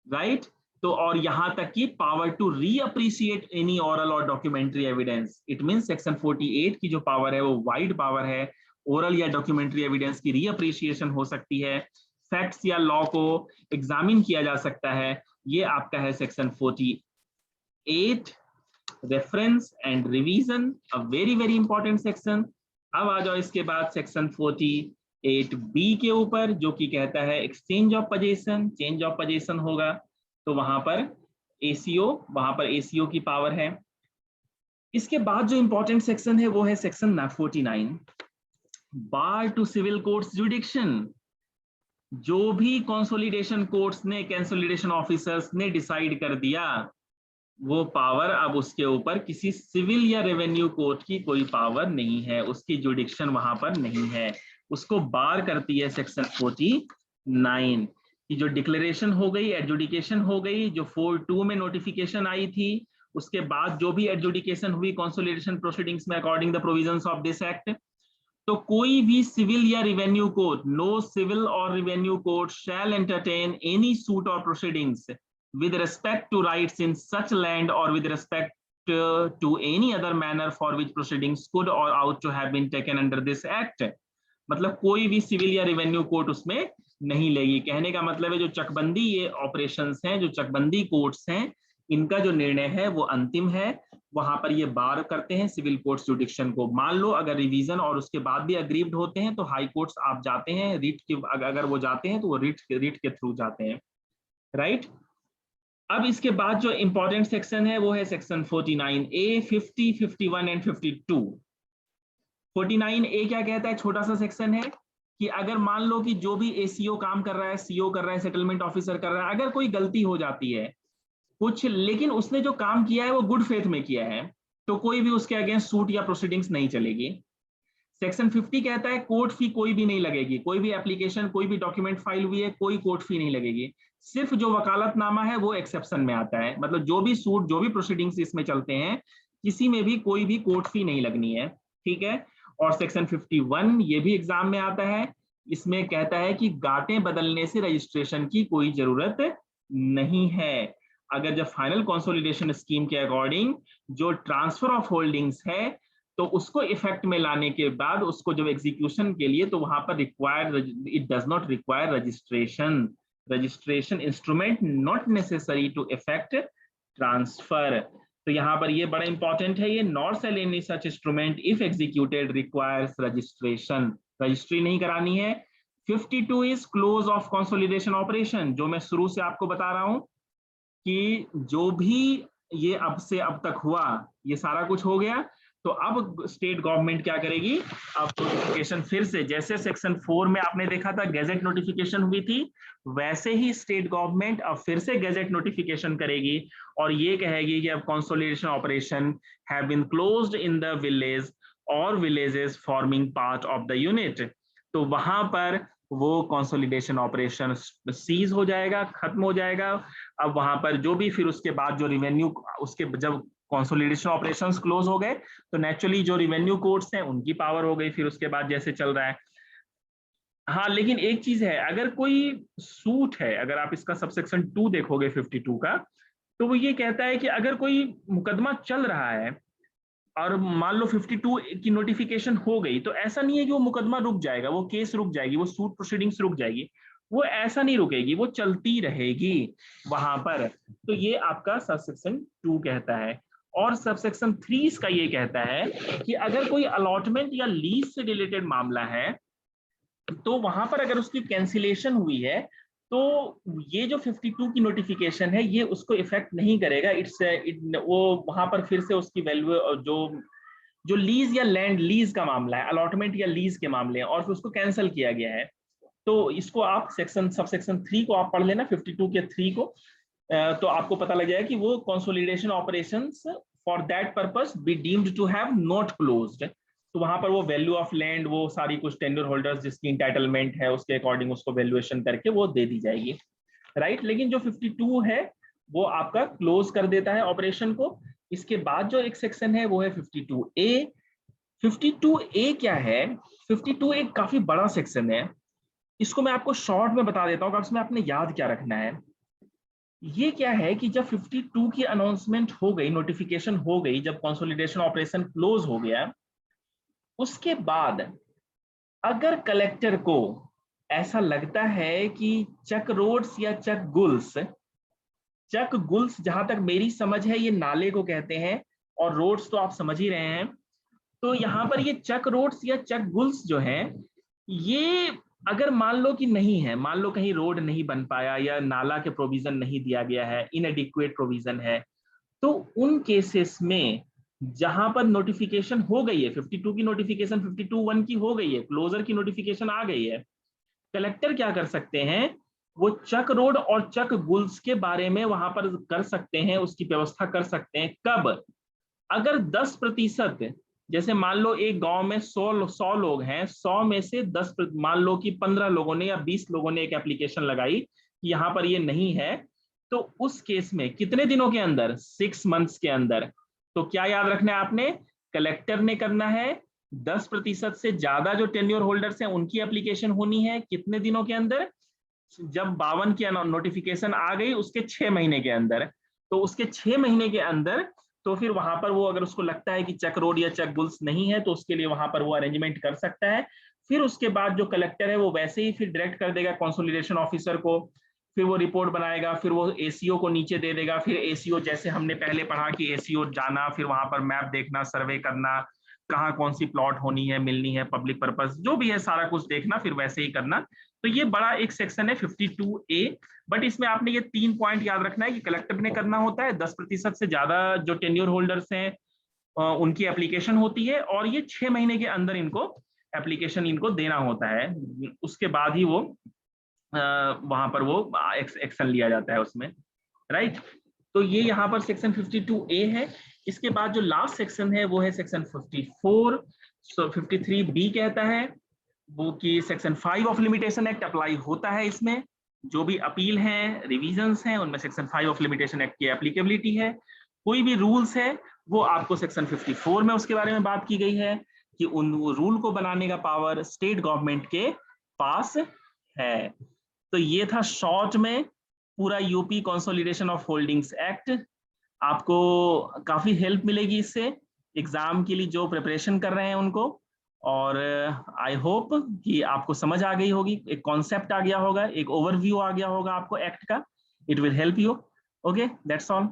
राइट। तो और यहां तक कि पावर टू रीअप्रिशिएट एनी ओरल और documentary evidence, it mean section 48 की जो पावर है वो वाइड पावर है। ओरल या डॉक्यूमेंट्री एविडेंस की रीअप्रिशिएशन हो सकती है, फैक्ट्स या लॉ को एग्जामिन किया जा सकता है, ये आपका है section 48, reference and revision, a very very important section. अब आ जाओ इसके बाद सेक्शन 48B के ऊपर, जो कि कहता है exchange of position. Change of position होगा तो वहां पर एसीओ की पावर है। इसके बाद जो इंपॉर्टेंट सेक्शन है वो है section 49, bar to civil courts jurisdiction. जो भी कंसोलिडेशन कोर्ट्स ने, कंसोलिडेशन ऑफिसर्स ने डिसाइड कर दिया, वो पावर अब उसके ऊपर किसी सिविल या रेवेन्यू कोर्ट की कोई पावर नहीं है, उसकी जुडिक्शन वहां पर नहीं है, उसको बार करती है सेक्शन 49 की। जो डिक्लेरेशन हो गई, एडजुडिकेशन हो गई, जो 42 में नोटिफिकेशन आई थी, उसके बाद जो भी एडजुडिकेशन हुई कंसोलिडेशन प्रोसीडिंग्स में according the provisions of this act, तो कोई भी सिविल या रिवेन्यू कोर्ट, नो सिविल और रिवेन्यू कोर्ट शैल एंटरटेन एनी सूट और proceedings with respect to rights in such land or with respect to any other manner for which proceedings could or ought to have been taken under this act। मतलब कोई भी civil या revenue court उसमें नहीं लेगी। कहने का मतलब है जो चकबंदी ये ऑपरेशंस हैं, जो चकबंदी कोर्ट्स हैं, इनका जो निर्णय है वो अंतिम है, वहां पर ये बार करते हैं सिविल कोर्ट्स जुडिक्शन को। मान लो अगर रिवीजन और उसके बाद भी अग्रीव्ड होते हैं तो हाई कोर्ट्स आप जाते हैं, रिट के अगर वो जाते हैं तो वो रिट के थ्रू जाते हैं, राइट। अब इसके बाद जो इंपॉर्टेंट सेक्शन है वो है सेक्शन 49A, 50, 51 एंड 52। 49A क्या कहता है, छोटा सा सेक्शन है कि अगर मान लो कि जो भी एसीओ काम कर रहा है, सीओ कर रहा है, सेटलमेंट ऑफिसर कर रहा है, अगर कोई गलती हो जाती है कुछ, लेकिन उसने जो काम किया है वो गुड फेथ में किया है, तो कोई भी उसके अगेंस्ट सूट या प्रोसीडिंग्स नहीं चलेगी। सेक्शन 50 कहता है कोर्ट फी कोई भी नहीं लगेगी, कोई भी एप्लीकेशन, कोई भी डॉक्यूमेंट फाइल हुई है, कोई कोर्ट फी नहीं लगेगी। सिर्फ जो वकालतनामा है वो एक्सेप्शन में आता है, मतलब जो भी सूट, जो भी प्रोसीडिंग्स इसमें चलते हैं, किसी में भी कोई भी कोर्ट फी नहीं लगनी है, ठीक है। और सेक्शन 51 ये भी एग्जाम में आता है, इसमें कहता है कि गांठें बदलने से रजिस्ट्रेशन की कोई जरूरत नहीं है। अगर जब फाइनल कंसोलिडेशन स्कीम के अकॉर्डिंग जो ट्रांसफर ऑफ होल्डिंग्स है तो उसको इफेक्ट में लाने के बाद उसको जब एग्जीक्यूशन के लिए, तो वहां पर it does not require registration instrument not necessary to effect transfer. तो यहाँ पर ये बड़ा इंपॉर्टेंट है, ये not sale any such instrument if executed requires registration, registry नहीं करानी है। 52 is close of consolidation operation, जो मैं शुरू से आपको बता रहा हूं कि जो भी ये अब से अब तक हुआ ये सारा कुछ हो गया, तो अब स्टेट गवर्नमेंट क्या करेगी, अब नोटिफिकेशन फिर से, जैसे सेक्शन 4 में आपने देखा था गैजेट नोटिफिकेशन हुई थी, वैसे ही स्टेट गवर्नमेंट अब फिर से गैजेट नोटिफिकेशन करेगी और ये कहेगी कि अब consolidation operation have been closed in the village और villages forming part of the unit. तो वहां पर वो कंसोलिडेशन ऑपरेशन सीज हो जाएगा, खत्म हो जाएगा। अब वहां पर जो भी फिर उसके बाद जो रिवेन्यू, उसके जब कंसोलिडेशन ऑपरेशंस क्लोज हो गए तो नेचुरली जो रिवेन्यू कोर्ट्स हैं उनकी पावर हो गई फिर उसके बाद जैसे चल रहा है। हाँ, लेकिन एक चीज है, अगर कोई सूट है, अगर आप इसका सबसेक्शन 2 देखोगे 52 का, तो वो ये कहता है कि अगर कोई मुकदमा चल रहा है और मान लो 52 की नोटिफिकेशन हो गई, तो ऐसा नहीं है कि वो मुकदमा रुक जाएगा, वो केस रुक जाएगी, वो सूट प्रोसीडिंग्स रुक जाएगी, वो ऐसा नहीं रुकेगी, वो चलती रहेगी वहां पर। तो ये आपका सबसेक्शन 2 कहता है। और सबसेक्शन 3 इसका ये कहता है कि अगर कोई अलॉटमेंट या लीज से रिलेटेड मामला है तो वहां पर अगर उसकी कैंसिलेशन हुई है तो ये जो 52 की नोटिफिकेशन है ये उसको इफेक्ट नहीं करेगा। वो वहां पर फिर से उसकी वैल्यू जो जो लीज या लैंड लीज का मामला है, अलॉटमेंट या लीज के मामले हैं और फिर उसको कैंसिल किया गया है, तो इसको आप सबसेक्शन 3 को आप पढ़ लेना, 52 के 3 को। तो आपको पता लग जाएगा कि वो consolidation operations for that purpose be deemed to have not closed. तो वहां पर वो वैल्यू ऑफ लैंड, वो सारी कुछ टेन्योर होल्डर्स जिसकी इंटाइटलमेंट है उसके अकॉर्डिंग उसको वैल्यूएशन करके वो दे दी जाएगी, राइट। लेकिन जो 52 है वो आपका क्लोज कर देता है ऑपरेशन को। इसके बाद जो एक सेक्शन है वो है 52A। 52A क्या है? 52 एक काफी बड़ा सेक्शन है, इसको मैं आपको शॉर्ट में बता देता हूँ, इसमें आपने याद क्या रखना है। ये क्या है कि जब 52 की अनाउंसमेंट हो गई, नोटिफिकेशन हो गई, जब कंसोलिडेशन ऑपरेशन क्लोज हो गया, उसके बाद अगर कलेक्टर को ऐसा लगता है कि चक रोड्स या चक गुल्स, चक गुल्स जहां तक मेरी समझ है ये नाले को कहते हैं, और रोड्स तो आप समझ ही रहे हैं। तो यहाँ पर ये चक रोड्स या चक गुल्स जो हैं, ये अगर मान लो कि नहीं है, मान लो कहीं रोड नहीं बन पाया या नाला के प्रोविजन नहीं दिया गया है, इनएडिक्वेट प्रोविजन है, तो उन केसेस में जहां पर नोटिफिकेशन हो गई है, 52 की नोटिफिकेशन 52(1) की हो गई है, क्लोजर की नोटिफिकेशन आ गई है, कलेक्टर क्या कर सकते हैं, वो चक रोड और चक गुल्स के बारे में वहां पर कर सकते हैं, उसकी व्यवस्था कर सकते हैं। कब? अगर 10%, जैसे मान लो एक गांव में 100 लोग हैं, 100 में से 10, मान लो कि 15 लोगों ने या 20 लोगों ने एक एप्लीकेशन लगाई कि यहाँ पर ये नहीं है, तो उस केस में कितने दिनों के अंदर? 6 मंथ्स के अंदर। तो क्या याद रखना है आपने? कलेक्टर ने करना है, 10% से ज्यादा जो टेन्योर होल्डर्स हैं उनकी एप्लीकेशन होनी है कितने दिनों के अंदर? जब 52 की नोटिफिकेशन आ गई उसके 6 महीने के अंदर। तो उसके 6 महीने के अंदर तो फिर वहां पर वो अगर उसको लगता है कि चक रोड या चक गुल्स नहीं है तो उसके लिए वहां पर वो अरेंजमेंट कर सकता है। फिर उसके बाद जो कलेक्टर है वो वैसे ही फिर डायरेक्ट कर देगा कंसोलिडेशन ऑफिसर को, फिर वो रिपोर्ट बनाएगा, फिर वो एसीओ को नीचे दे देगा, फिर एसीओ, जैसे हमने पहले पढ़ा कि एसीओ जाना, फिर वहां पर मैप देखना, सर्वे करना, कहाँ कौन सी प्लॉट होनी है, मिलनी है, पब्लिक पर्पस जो भी है सारा कुछ देखना, फिर वैसे ही करना। तो ये बड़ा एक सेक्शन है 52A। बट इसमें आपने ये 3 पॉइंट याद रखना है कि कलेक्टर ने करना होता है, 10% से ज्यादा जो टेन्योर होल्डर्स हैं उनकी एप्लीकेशन होती है, और ये 6 महीने के अंदर इनको एप्लीकेशन इनको देना होता है, उसके बाद ही वो वहां पर वो एक्शन लिया जाता है उसमें, राइट। तो ये यहाँ पर सेक्शन 52A है। इसके बाद जो लास्ट सेक्शन है वो है सेक्शन 54। 53B कहता है वो कि section 5 of limitation act apply होता है इसमें, जो भी अपील हैं, रिविजन्स हैं, उनमें सेक्शन 5 ऑफ लिमिटेशन एक्ट की एप्लीकेबिलिटी है। कोई भी रूल्स है वो आपको सेक्शन 54 में उसके बारे में बात की गई है कि उन रूल को बनाने का पावर स्टेट गवर्नमेंट के पास है। तो ये था शॉर्ट में पूरा UP consolidation of holdings act. आपको काफी हेल्प मिलेगी इससे एग्जाम के लिए जो प्रिपरेशन कर रहे हैं उनको, और आई होप कि आपको समझ आ गई होगी, एक कॉन्सेप्ट आ गया होगा, एक ओवरव्यू आ गया होगा आपको एक्ट का। It will help you. Okay, that's all.